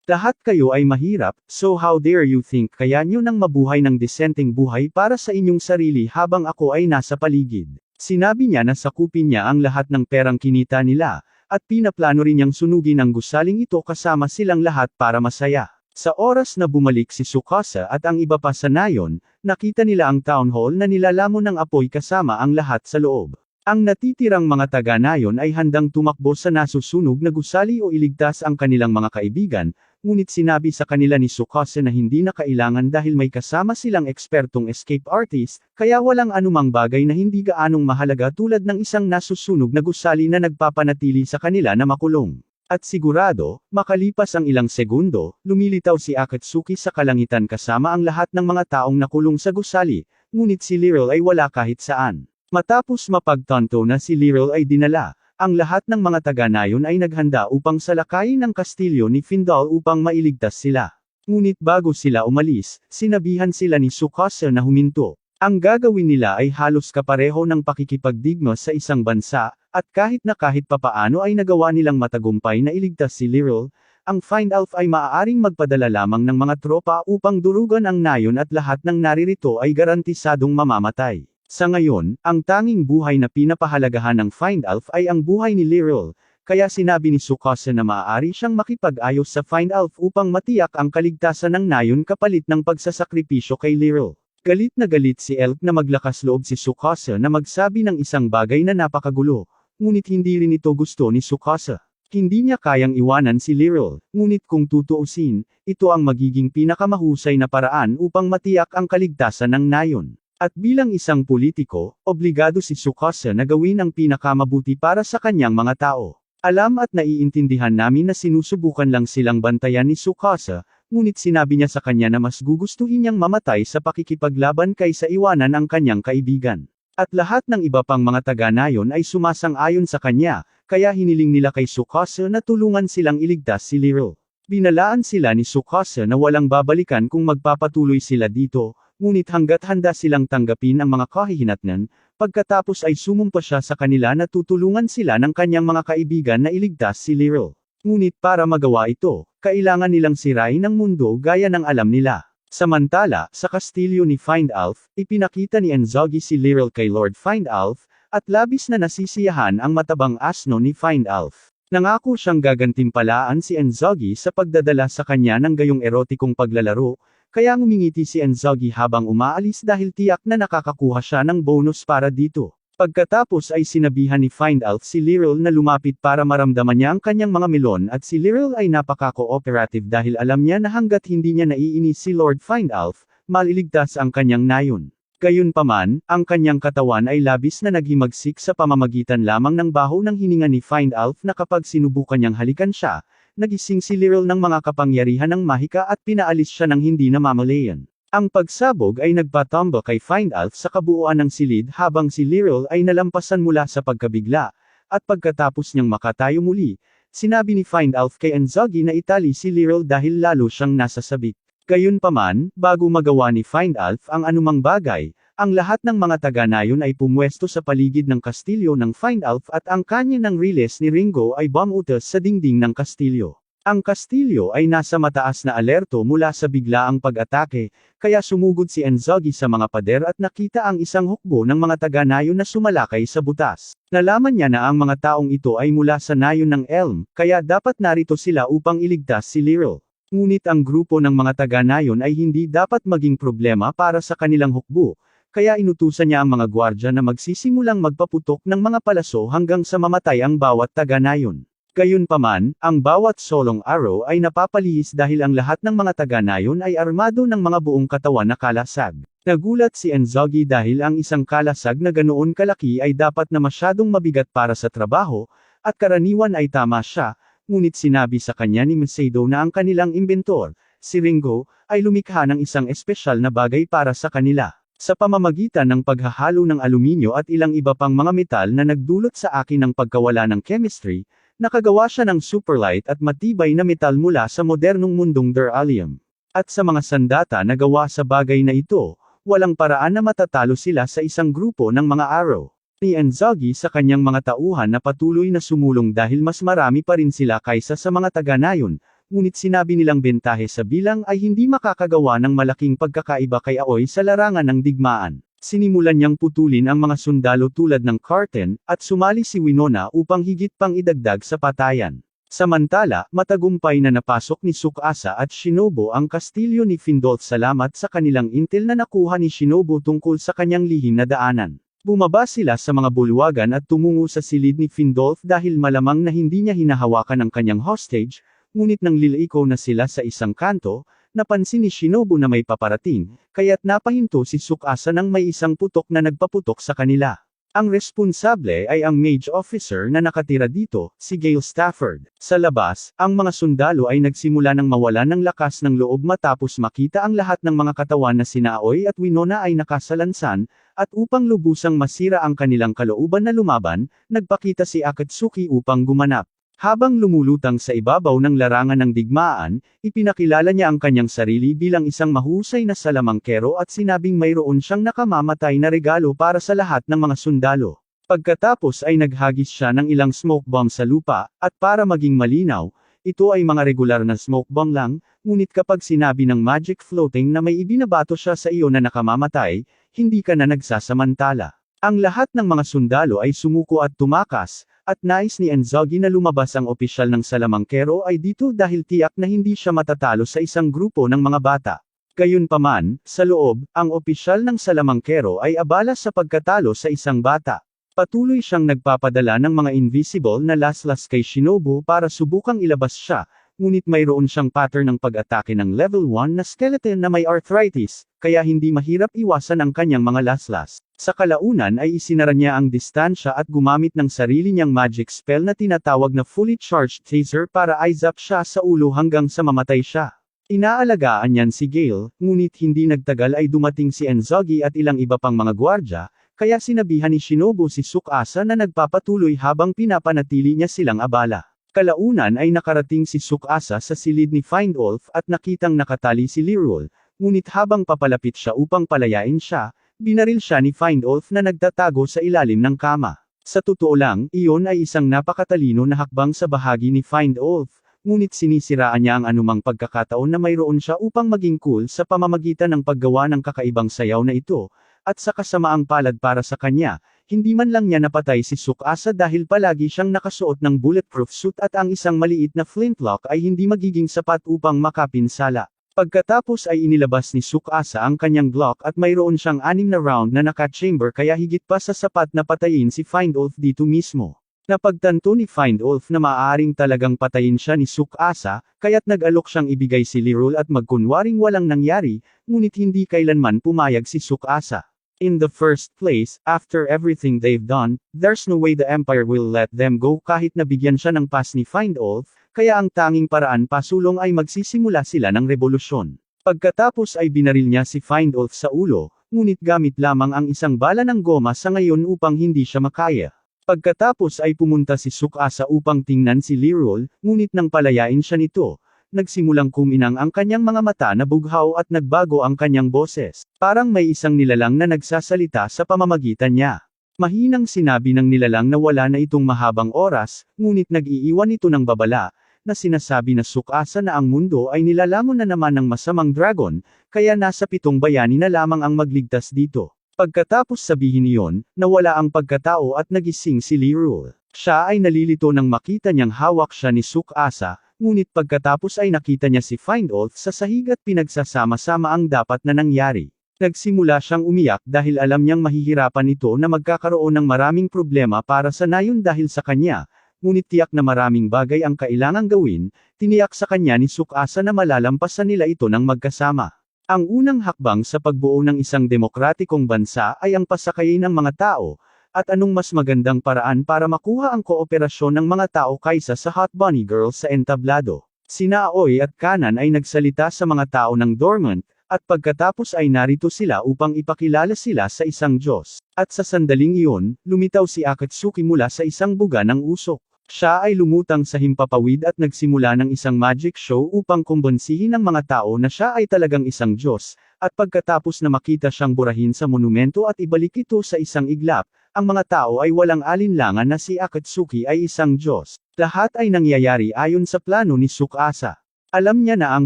lahat kayo ay mahirap, so how dare you think kaya nyo nang mabuhay ng disenteng buhay para sa inyong sarili habang ako ay nasa paligid. Sinabi niya na sakupin niya ang lahat ng perang kinita nila, at pinaplano rin niyang sunugin ang gusaling ito kasama silang lahat para masaya. Sa oras na bumalik si Tsukasa at ang iba pa sa nayon, nakita nila ang town hall na nilalamon ng apoy kasama ang lahat sa loob. Ang natitirang mga taga-nayon ay handang tumakbo sa nasusunog na gusali o iligtas ang kanilang mga kaibigan, ngunit sinabi sa kanila ni Tsukasa na hindi na kailangan dahil may kasama silang ekspertong escape artist, kaya walang anumang bagay na hindi gaanong mahalaga tulad ng isang nasusunog na gusali na nagpapanatili sa kanila na makulong. At sigurado, makalipas ang ilang segundo, lumilitaw si Akatsuki sa kalangitan kasama ang lahat ng mga taong nakulong sa gusali, ngunit si Liril ay wala kahit saan. Matapos mapagtanto na si Liril ay dinala, ang lahat ng mga taga-nayon ay naghanda upang salakayin ang kastilyo ni Findal upang mailigtas sila. Ngunit bago sila umalis, sinabihan sila ni Tsukasa na huminto. Ang gagawin nila ay halos kapareho ng pakikipagdigma sa isang bansa, at kahit papaano ay nagawa nilang matagumpay na iligtas si Liril, ang Find Elf ay maaaring magpadala lamang ng mga tropa upang durugan ang nayon at lahat ng naririto ay garantisadong mamamatay. Sa ngayon, ang tanging buhay na pinapahalagahan ng Find Elf ay ang buhay ni Liril, kaya sinabi ni Tsukasa na maaari siyang makipag-ayos sa Find Elf upang matiyak ang kaligtasan ng nayon kapalit ng pagsasakripisyo kay Liril. Galit na galit si Elf na maglakas loob si Tsukasa na magsabi ng isang bagay na napakagulo, ngunit hindi rin ito gusto ni Tsukasa. Hindi niya kayang iwanan si Liril, ngunit kung tutuusin, ito ang magiging pinakamahusay na paraan upang matiyak ang kaligtasan ng nayon. At bilang isang politiko, obligado si Tsukasa na gawin ang pinakamabuti para sa kanyang mga tao. Alam at naiintindihan namin na sinusubukan lang silang bantayan ni Tsukasa, ngunit sinabi niya sa kanya na mas gugustuhin niyang mamatay sa pakikipaglaban kaysa iwanan ang kanyang kaibigan. At lahat ng iba pang mga taga-nayon ay sumasang-ayon sa kanya, kaya hiniling nila kay Tsukasa na tulungan silang iligtas si Liril. Binalaan sila ni Tsukasa na walang babalikan kung magpapatuloy sila dito, ngunit hanggat handa silang tanggapin ang mga kahihinatnan, pagkatapos ay sumumpa siya sa kanila na tutulungan sila ng kanyang mga kaibigan na iligtas si Liril. Ngunit para magawa ito, kailangan nilang sirain ang mundo gaya ng alam nila. Samantala, sa kastilyo ni Find Elf, ipinakita ni Enzogi si Liril kay Lord Find Elf, at labis na nasisiyahan ang matabang asno ni Find Elf. Nangako siyang gagantimpalaan si Enzogi sa pagdadala sa kanya ng gayong erotikong paglalaro, kaya ngumingiti si Enzogi habang umaalis dahil tiyak na nakakakuha siya ng bonus para dito. Pagkatapos ay sinabihan ni Find Elf si Liril na lumapit para maramdaman niya ang kanyang mga melon at si Liril ay napaka-cooperative dahil alam niya na hanggat hindi niya naiinis si Lord Find Elf, maliligtas ang kanyang nayon. Gayunpaman, ang kanyang katawan ay labis na naghimagsik sa pamamagitan lamang ng baho ng hininga ni Find Elf na kapag sinubukan niyang halikan siya, nagising si Liril ng mga kapangyarihan ng mahika at pinaalis siya ng hindi namamalayan. Ang pagsabog ay nagpatumba kay Find Elf sa kabuuan ng silid habang si Liril ay nalampasan mula sa pagkabigla, at pagkatapos niyang makatayo muli, sinabi ni Find Elf kay Enzogi na itali si Liril dahil lalo siyang nasasabik. Gayunpaman, bago magawa ni Find Elf ang anumang bagay, ang lahat ng mga taga-nayon ay pumwesto sa paligid ng kastilyo ng Find Elf at ang kanya ng riles ni Ringo ay bumutas sa dingding ng kastilyo. Ang kastilyo ay nasa mataas na alerto mula sa biglaang pag-atake, kaya sumugod si Enzogi sa mga pader at nakita ang isang hukbo ng mga taga-nayon na sumalakay sa butas. Nalaman niya na ang mga taong ito ay mula sa nayon ng Elm, kaya dapat narito sila upang iligtas si Liril. Ngunit ang grupo ng mga taga-nayon ay hindi dapat maging problema para sa kanilang hukbo, kaya inutusan niya ang mga gwardya na magsisimulang magpaputok ng mga palaso hanggang sa mamatay ang bawat taga-nayon. Gayunpaman, ang bawat solong araw ay napapalihis dahil ang lahat ng mga taga-nayon ay armado ng mga buong katawan na kalasag. Nagulat si Enzogi dahil ang isang kalasag na ganoon kalaki ay dapat na masyadong mabigat para sa trabaho, at karaniwan ay tama siya, ngunit sinabi sa kanya ni Macedo na ang kanilang imbentor, si Ringo, ay lumikha ng isang espesyal na bagay para sa kanila. Sa pamamagitan ng paghahalo ng aluminyo at ilang iba pang mga metal na nagdulot sa akin ng pagkawala ng chemistry, nakagawa siya ng superlight at matibay na metal mula sa modernong mundong Duralium. At sa mga sandata na gawa sa bagay na ito, walang paraan na matatalo sila sa isang grupo ng mga arrow. Ni Enzogi sa kanyang mga tauhan na patuloy na sumulong dahil mas marami pa rin sila kaysa sa mga taga-nayon, ngunit sinabi nilang bentahe sa bilang ay hindi makakagawa ng malaking pagkakaiba kay Aoy sa larangan ng digmaan. Sinimulan niyang putulin ang mga sundalo tulad ng Carten, at sumali si Winona upang higit pang idagdag sa patayan. Samantala, matagumpay na napasok ni Tsukasa at Shinobu ang kastilyo ni Findolf salamat sa kanilang intel na nakuha ni Shinobu tungkol sa kanyang lihim na daanan. Bumaba sila sa mga bulwagan at tumungo sa silid ni Findolf dahil malamang na hindi niya hinahawakan ang kanyang hostage, ngunit nang liliko na sila sa isang kanto, napansin ni Shinobu na may paparating, kaya't napahinto si Tsukasa nang may isang putok na nagpaputok sa kanila. Ang responsable ay ang mage officer na nakatira dito, si Gale Stafford. Sa labas, ang mga sundalo ay nagsimula ng mawalan ng lakas ng loob matapos makita ang lahat ng mga katawan na sina Aoi at Winona ay nakasalansan, at upang lubusang masira ang kanilang kalooban na lumaban, nagpakita si Akatsuki upang gumanap. Habang lumulutang sa ibabaw ng larangan ng digmaan, ipinakilala niya ang kanyang sarili bilang isang mahusay na salamangkero at sinabing mayroon siyang nakamamatay na regalo para sa lahat ng mga sundalo. Pagkatapos ay naghagis siya ng ilang smoke bomb sa lupa, at para maging malinaw, ito ay mga regular na smoke bomb lang, ngunit kapag sinabi ng magic floating na may ibinabato siya sa iyo na nakamamatay, hindi ka na nagsasamantala. Ang lahat ng mga sundalo ay sumuko at tumakas, at nais ni Enzogi na lumabas ang opisyal ng salamangkero ay dito dahil tiyak na hindi siya matatalo sa isang grupo ng mga bata. Gayunpaman, sa loob, ang opisyal ng salamangkero ay abala sa pagkatalo sa isang bata. Patuloy siyang nagpapadala ng mga invisible na laslas kay Shinobu para subukang ilabas siya, ngunit mayroon siyang pattern ng pag-atake ng level 1 na skeleton na may arthritis, kaya hindi mahirap iwasan ang kanyang mga laslas. Sa kalaunan ay isinara niya ang distansya at gumamit ng sarili niyang magic spell na tinatawag na fully charged taser para i-zap siya sa ulo hanggang sa mamatay siya. Inaalagaan niyan si Gale, ngunit hindi nagtagal ay dumating si Enzogi at ilang iba pang mga gwardya, kaya sinabihan ni Shinobu si Tsukasa na nagpapatuloy habang pinapanatili niya silang abala. Kalaunan ay nakarating si Tsukasa sa silid ni Findolf at nakitang nakatali si Lirul, ngunit habang papalapit siya upang palayain siya, binaril siya ni Findolf na nagtatago sa ilalim ng kama. Sa totoo lang, iyon ay isang napakatalino na hakbang sa bahagi ni Findolf, ngunit sinisiraan niya ang anumang pagkakataon na mayroon siya upang maging cool sa pamamagitan ng paggawa ng kakaibang sayaw na ito, at sa kasamaang palad para sa kanya, hindi man lang niya napatay si Tsukasa dahil palagi siyang nakasuot ng bulletproof suit at ang isang maliit na flintlock ay hindi magiging sapat upang makapinsala. Pagkatapos ay inilabas ni Tsukasa ang kanyang Glock at mayroon siyang 6 na round na naka-chamber kaya higit pa sa sapat na patayin si Findolf dito mismo. Napagtanto ni Findolf na maaaring talagang patayin siya ni Tsukasa, kaya't nag-alok siyang ibigay si Lirul at magkunwaring walang nangyari, ngunit hindi kailanman pumayag si Tsukasa. In the first place, after everything they've done, there's no way the Empire will let them go kahit nabigyan siya ng pass ni Findolf, kaya ang tanging paraan pasulong ay magsisimula sila ng revolusyon. Pagkatapos ay binaril niya si Findolf sa ulo, ngunit gamit lamang ang isang bala ng goma sa ngayon upang hindi siya makaya. Pagkatapos ay pumunta si Tsukasa upang tingnan si Lirul, ngunit nang palayain siya nito, nagsimulang kuminang ang kanyang mga mata na bughaw at nagbago ang kanyang boses. Parang may isang nilalang na nagsasalita sa pamamagitan niya. Mahinang sinabi ng nilalang na wala na itong mahabang oras, ngunit nag-iiwan ito ng babala, na sinasabi na Tsukasa na ang mundo ay nilalamon na naman ng masamang dragon, kaya nasa 7 bayani na lamang ang magligtas dito. Pagkatapos sabihin iyon, nawala ang pagkatao at nagising si Lirul. Siya ay nalilito nang makita niyang hawak siya ni Tsukasa, ngunit pagkatapos ay nakita niya si Findolf sa sahig at pinagsasama-sama ang dapat na nangyari. Nagsimula siyang umiyak dahil alam niyang mahihirapan ito na magkakaroon ng maraming problema para sa nayon dahil sa kanya, ngunit tiyak na maraming bagay ang kailangang gawin, tiniyak sa kanya ni Tsukasa na malalampasan nila ito ng magkasama. Ang unang hakbang sa pagbuo ng isang demokratikong bansa ay ang pasakayin ng mga tao, at anong mas magandang paraan para makuha ang kooperasyon ng mga tao kaysa sa Hot Bunny Girls sa entablado. Sina Aoi at Kanan ay nagsalita sa mga tao ng dormant, at pagkatapos ay narito sila upang ipakilala sila sa isang Diyos. At sa sandaling iyon, lumitaw si Akatsuki mula sa isang buga ng usok. Siya ay lumutang sa himpapawid at nagsimula ng isang magic show upang kumbonsihin ng mga tao na siya ay talagang isang Diyos, at pagkatapos na makita siyang burahin sa monumento at ibalik ito sa isang iglap, ang mga tao ay walang alinlangan na si Akatsuki ay isang Diyos. Lahat ay nangyayari ayon sa plano ni Tsukasa. Alam niya na ang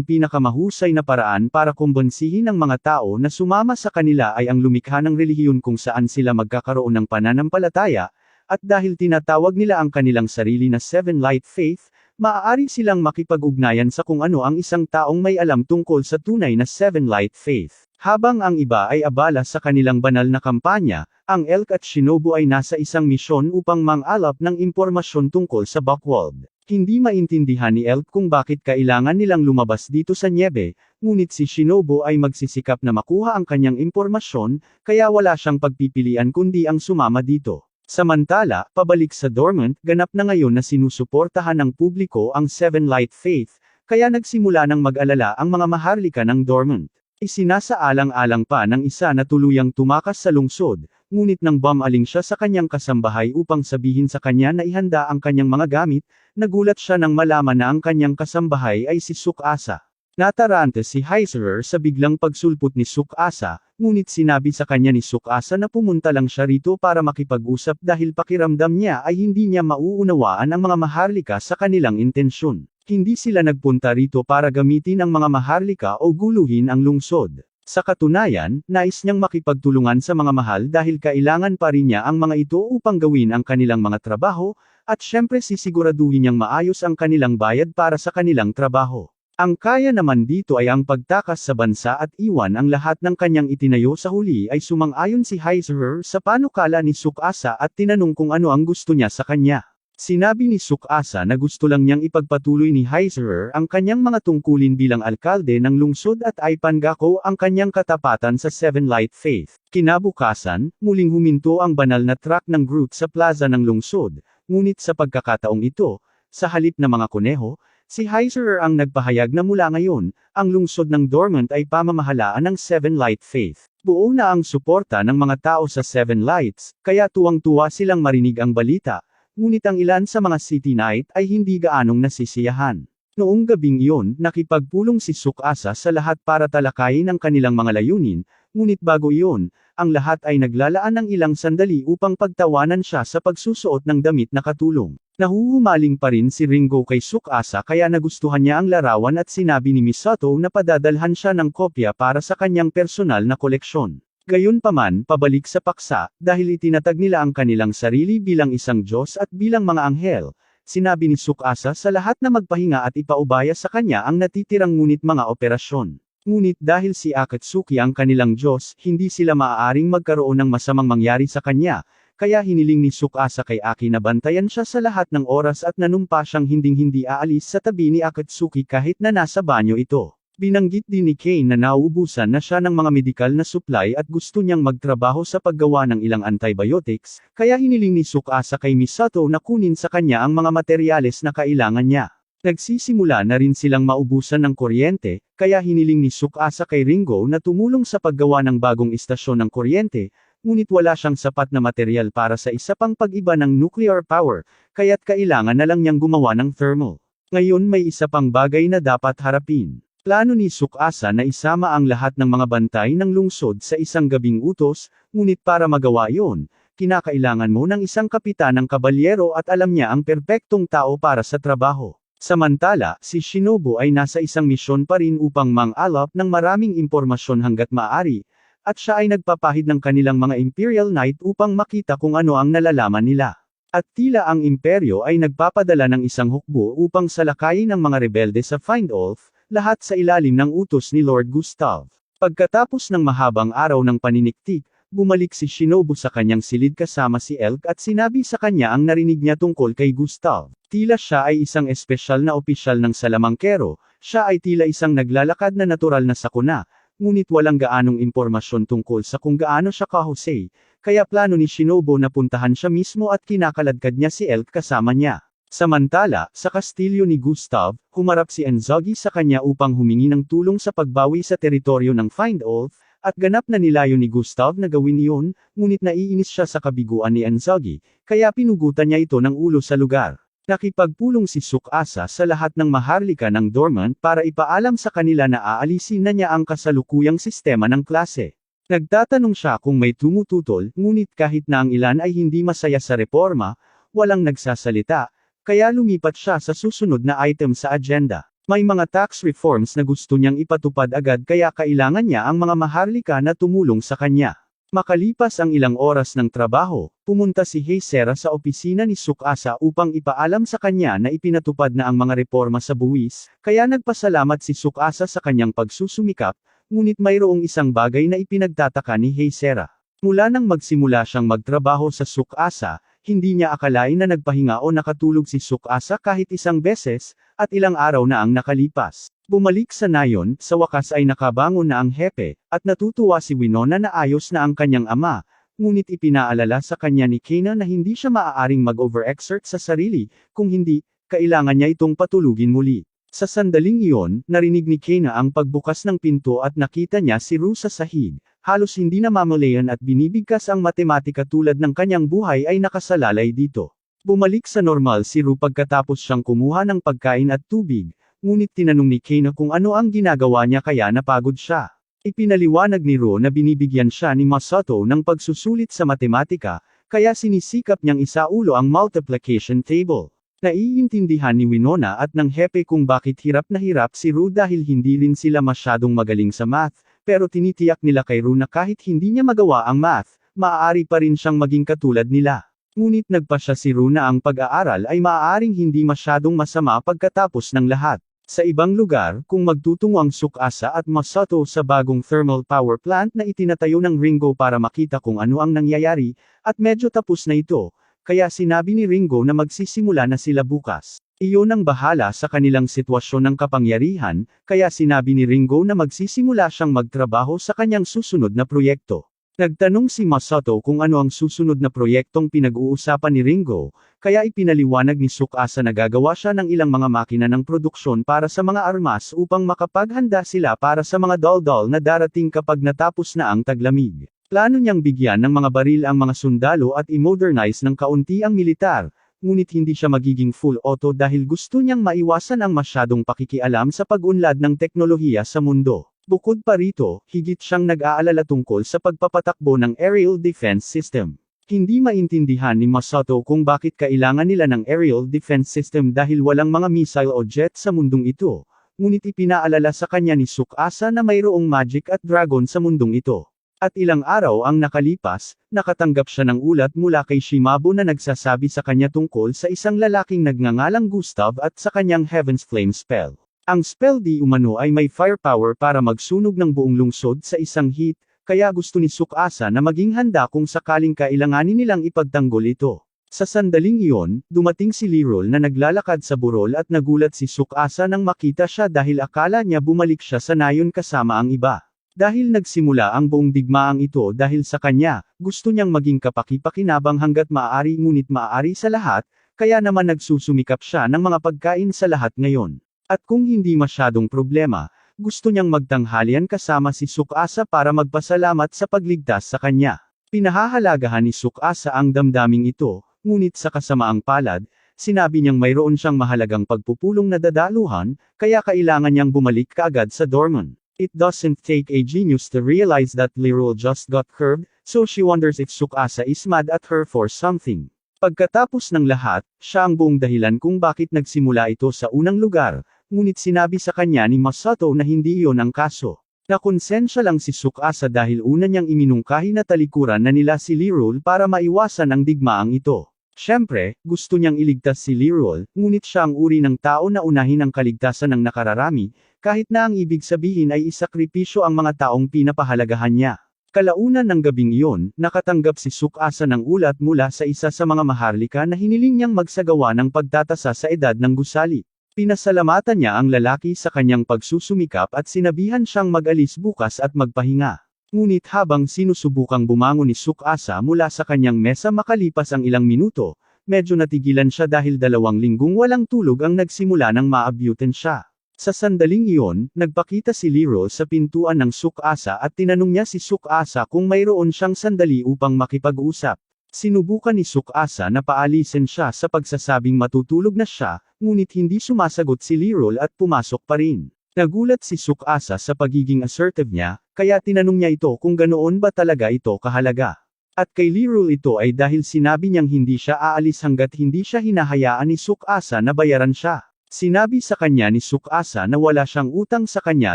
pinakamahusay na paraan para kumbonsihin ng mga tao na sumama sa kanila ay ang lumikha ng relihiyon kung saan sila magkakaroon ng pananampalataya, at dahil tinatawag nila ang kanilang sarili na Seven Light Faith, maaari silang makipag-ugnayan sa kung ano ang isang taong may alam tungkol sa tunay na Seven Light Faith. Habang ang iba ay abala sa kanilang banal na kampanya, ang Elk at Shinobu ay nasa isang misyon upang mang-alap ng impormasyon tungkol sa Buckworld. Hindi maintindihan ni Elk kung bakit kailangan nilang lumabas dito sa niebe, ngunit si Shinobu ay magsisikap na makuha ang kanyang impormasyon, kaya wala siyang pagpipilian kundi ang sumama dito. Samantala, pabalik sa dormant, ganap na ngayon na sinusuportahan ng publiko ang Seven Light Faith, kaya nagsimula ng mag-alala ang mga maharlika ng dormant. Isinasaalang-alang pa ng isa na tuluyang tumakas sa lungsod, ngunit nang bumaling siya sa kanyang kasambahay upang sabihin sa kanya na ihanda ang kanyang mga gamit, nagulat siya nang malaman na ang kanyang kasambahay ay si Tsukasa. Natarante si Heiserer sa biglang pagsulpot ni Tsukasa, ngunit sinabi sa kanya ni Tsukasa na pumunta lang siya rito para makipag-usap dahil pakiramdam niya ay hindi niya mauunawaan ang mga maharlika sa kanilang intensyon. Hindi sila nagpunta rito para gamitin ang mga maharlika o guluhin ang lungsod. Sa katunayan, nais niyang makipagtulungan sa mga mahal dahil kailangan pa rin niya ang mga ito upang gawin ang kanilang mga trabaho, at syempre sisiguraduhin niyang maayos ang kanilang bayad para sa kanilang trabaho. Ang kaya naman dito ay ang pagtakas sa bansa at iwan ang lahat ng kanyang itinayo sa huli ay sumang-ayon si Heiserer sa panukala ni Tsukasa at tinanong kung ano ang gusto niya sa kanya. Sinabi ni Tsukasa na gusto lang niyang ipagpatuloy ni Heiserer ang kanyang mga tungkulin bilang alkalde ng lungsod at ipanggako ang kanyang katapatan sa Seven Light Faith. Kinabukasan, muling huminto ang banal na truck ng Groot sa plaza ng lungsod, ngunit sa pagkakataong ito, sa halip na mga kuneho, si Heiserer ang nagpahayag na mula ngayon, ang lungsod ng dormant ay pamamahalaan ng Seven Light Faith. Buo na ang suporta ng mga tao sa Seven Lights, kaya tuwang-tuwa silang marinig ang balita. Ngunit ang ilan sa mga City Knight ay hindi gaanong nasisiyahan. Noong gabing iyon, nakipagpulong si Tsukasa sa lahat para talakayin ang kanilang mga layunin, ngunit bago iyon, ang lahat ay naglalaan ng ilang sandali upang pagtawanan siya sa pagsusuot ng damit na katulong. Nahuhumaling pa rin si Ringo kay Tsukasa kaya nagustuhan niya ang larawan at sinabi ni Misato na padadalhan siya ng kopya para sa kanyang personal na koleksyon. Gayunpaman, pabalik sa paksa, dahil itinatag nila ang kanilang sarili bilang isang Diyos at bilang mga anghel, sinabi ni Tsukasa sa lahat na magpahinga at ipaubaya sa kanya ang natitirang ngunit mga operasyon. Ngunit dahil si Akatsuki ang kanilang Diyos, hindi sila maaaring magkaroon ng masamang mangyari sa kanya, kaya hiniling ni Tsukasa kay Aki na bantayan siya sa lahat ng oras at nanumpa siyang hinding-hindi aalis sa tabi ni Akatsuki kahit na nasa banyo ito. Binanggit din ni Kane na nauubusan na siya ng mga medikal na supply at gusto niyang magtrabaho sa paggawa ng ilang antibiotics, kaya hiniling ni Tsukasa kay Misato na kunin sa kanya ang mga materyales na kailangan niya. Nagsisimula na rin silang maubusan ng kuryente, kaya hiniling ni Tsukasa kay Ringo na tumulong sa paggawa ng bagong istasyon ng kuryente, ngunit wala siyang sapat na materyal para sa isa pang pag-iba ng nuclear power, kaya't kailangan na lang niyang gumawa ng thermal. Ngayon may isa pang bagay na dapat harapin. Plano ni Tsukasa na isama ang lahat ng mga bantay ng lungsod sa isang gabing utos, ngunit para magawa iyon, kinakailangan mo ng isang kapitan ng kabalyero at alam niya ang perpektong tao para sa trabaho. Samantala, si Shinobu ay nasa isang misyon pa rin upang mang-alap ng maraming impormasyon hanggat maaari, at siya ay nagpapahid ng kanilang mga Imperial Knight upang makita kung ano ang nalalaman nila. At tila ang imperyo ay nagpapadala ng isang hukbo upang salakayin ang mga rebelde sa Findolf, lahat sa ilalim ng utos ni Lord Gustav. Pagkatapos ng mahabang araw ng paniniktik, bumalik si Shinobu sa kanyang silid kasama si Elk at sinabi sa kanya ang narinig niya tungkol kay Gustav. Tila siya ay isang espesyal na opisyal ng salamangkero, siya ay tila isang naglalakad na natural na sakuna, ngunit walang gaanong impormasyon tungkol sa kung gaano siya kahusay, kaya plano ni Shinobu na puntahan siya mismo at kinakaladkad niya si Elk kasama niya. Samantala, sa kastilyo ni Gustav, humarap si Anzagi sa kanya upang humingi ng tulong sa pagbawi sa teritoryo ng Findolf, at ganap na nilayo ni Gustav na gawin iyon, ngunit naiinis siya sa kabiguan ni Anzagi, kaya pinugutan niya ito ng ulo sa lugar. Nakipagpulong si Tsukasa sa lahat ng maharlika ng dormant para ipaalam sa kanila na aalisin na niya ang kasalukuyang sistema ng klase. Nagtatanong siya kung may tumututol, ngunit kahit na ang ilan ay hindi masaya sa reforma, walang nagsasalita, kaya lumipat siya sa susunod na item sa agenda. May mga tax reforms na gusto niyang ipatupad agad kaya kailangan niya ang mga maharlika na tumulong sa kanya. Makalipas ang ilang oras ng trabaho, pumunta si Heisera sa opisina ni Tsukasa upang ipaalam sa kanya na ipinatupad na ang mga reforma sa buwis, kaya nagpasalamat si Tsukasa sa kanyang pagsusumikap, ngunit mayroong isang bagay na ipinagtataka ni Heisera. Mula nang magsimula siyang magtrabaho sa Tsukasa, hindi niya akalain na nagpahinga o nakatulog si Tsukasa kahit isang beses, at ilang araw na ang nakalipas. Bumalik sa nayon, sa wakas ay nakabangon na ang hepe, at natutuwa si Winona na ayos na ang kanyang ama, ngunit ipinaalala sa kanya ni Kana na hindi siya maaaring mag-overexert sa sarili, kung hindi, kailangan niya itong patulugin muli. Sa sandaling iyon, narinig ni Kana ang pagbukas ng pinto at nakita niya si Ru sa sahig. Halos hindi na mamalayan at binibigkas ang matematika tulad ng kanyang buhay ay nakasalalay dito. Bumalik sa normal si Ru pagkatapos siyang kumuha ng pagkain at tubig, ngunit tinanong ni Kana kung ano ang ginagawa niya kaya napagod siya. Ipinaliwanag ni Ru na binibigyan siya ni Masato ng pagsusulit sa matematika, kaya sinisikap niyang isaulo ang multiplication table. Naiintindihan ni Winona at ng hepe kung bakit hirap na hirap si Ru dahil hindi rin sila masyadong magaling sa math, pero tinitiyak nila kay Ru na kahit hindi niya magawa ang math, maaari pa rin siyang maging katulad nila. Ngunit nagpasya si Ru na ang pag-aaral ay maaaring hindi masyadong masama pagkatapos ng lahat. Sa ibang lugar, kung magtutungo ang Tsukasa at Masato sa bagong thermal power plant na itinatayo ng Ringo para makita kung ano ang nangyayari, at medyo tapos na ito, kaya sinabi ni Ringo na magsisimula na sila bukas. Iyon ang bahala sa kanilang sitwasyon ng kapangyarihan, kaya sinabi ni Ringo na magsisimula siyang magtrabaho sa kanyang susunod na proyekto. Nagtanong si Masato kung ano ang susunod na proyektong pinag-uusapan ni Ringo, kaya ipinaliwanag ni Tsukasa na gagawa siya ng ilang mga makina ng produksyon para sa mga armas upang makapaghanda sila para sa mga daldal na darating kapag natapos na ang taglamig. Plano niyang bigyan ng mga baril ang mga sundalo at i-modernize ng kaunti ang militar, ngunit hindi siya magiging full auto dahil gusto niyang maiwasan ang masyadong pakikialam sa pag-unlad ng teknolohiya sa mundo. Bukod pa rito, higit siyang nag-aalala tungkol sa pagpapatakbo ng aerial defense system. Hindi maintindihan ni Masato kung bakit kailangan nila ng aerial defense system dahil walang mga missile o jet sa mundong ito, ngunit ipinaalala sa kanya ni Tsukasa na mayroong magic at dragon sa mundong ito. At ilang araw ang nakalipas, nakatanggap siya ng ulat mula kay Shimabo na nagsasabi sa kanya tungkol sa isang lalaking nagngangalang Gustav at sa kanyang Heaven's Flame spell. Ang spell di umano ay may firepower para magsunog ng buong lungsod sa isang hit, kaya gusto ni Tsukasa na maging handa kung sakaling kailanganin nilang ipagtanggol ito. Sa sandaling iyon, dumating si Lirol na naglalakad sa burol at nagulat si Tsukasa nang makita siya dahil akala niya bumalik siya sa nayon kasama ang iba. Dahil nagsimula ang buong digmaang ito dahil sa kanya, gusto niyang maging kapaki-pakinabang hanggat maaari ngunit maaari sa lahat, kaya naman nagsusumikap siya ng mga pagkain sa lahat ngayon. At kung hindi masyadong problema, gusto niyang magtanghalian kasama si Tsukasa para magpasalamat sa pagligtas sa kanya. Pinahahalagahan ni Tsukasa ang damdaming ito, ngunit sa kasamaang palad, sinabi niyang mayroon siyang mahalagang pagpupulong na dadaluhan, kaya kailangan niyang bumalik kaagad sa dormon. It doesn't take a genius to realize that Lirol just got curved, so she wonders if Tsukasa is mad at her for something. Pagkatapos ng lahat, siya ang buong dahilan kung bakit nagsimula ito sa unang lugar, ngunit sinabi sa kanya ni Masato na hindi iyon ang kaso. Nakonsensya lang si Tsukasa dahil una niyang iminungkahi na talikuran na nila si Lirol para maiwasan ang digmaang ito. Siyempre, gusto niyang iligtas si Lirol, ngunit siya ang uri ng tao na unahin ang kaligtasan ng nakararami, kahit na ang ibig sabihin ay isakripisyo ang mga taong pinapahalagahan niya. Kalaunan ng gabing iyon, nakatanggap si Tsukasa ng ulat mula sa isa sa mga maharlika na hiniling niyang magsagawa ng pagtatasa sa edad ng gusali. Pinasalamatan niya ang lalaki sa kanyang pagsusumikap at sinabihan siyang mag-alis bukas at magpahinga. Ngunit habang sinusubukang bumangon ni Tsukasa mula sa kanyang mesa makalipas ang ilang minuto, medyo natigilan siya dahil 2 linggong walang tulog ang nagsimula nang maabutin siya. Sa sandaling iyon, nagpakita si Lirol sa pintuan ng Tsukasa at tinanong niya si Tsukasa kung mayroon siyang sandali upang makipag-usap. Sinubukan ni Tsukasa na paalisin siya sa pagsasabing matutulog na siya, ngunit hindi sumasagot si Lirol at pumasok pa rin. Nagulat si Tsukasa sa pagiging assertive niya, kaya tinanong niya ito kung ganoon ba talaga ito kahalaga. At kay Lirol ito ay dahil sinabi niyang hindi siya aalis hanggat hindi siya hinahayaan ni Tsukasa na bayaran siya. Sinabi sa kanya ni Tsukasa na wala siyang utang sa kanya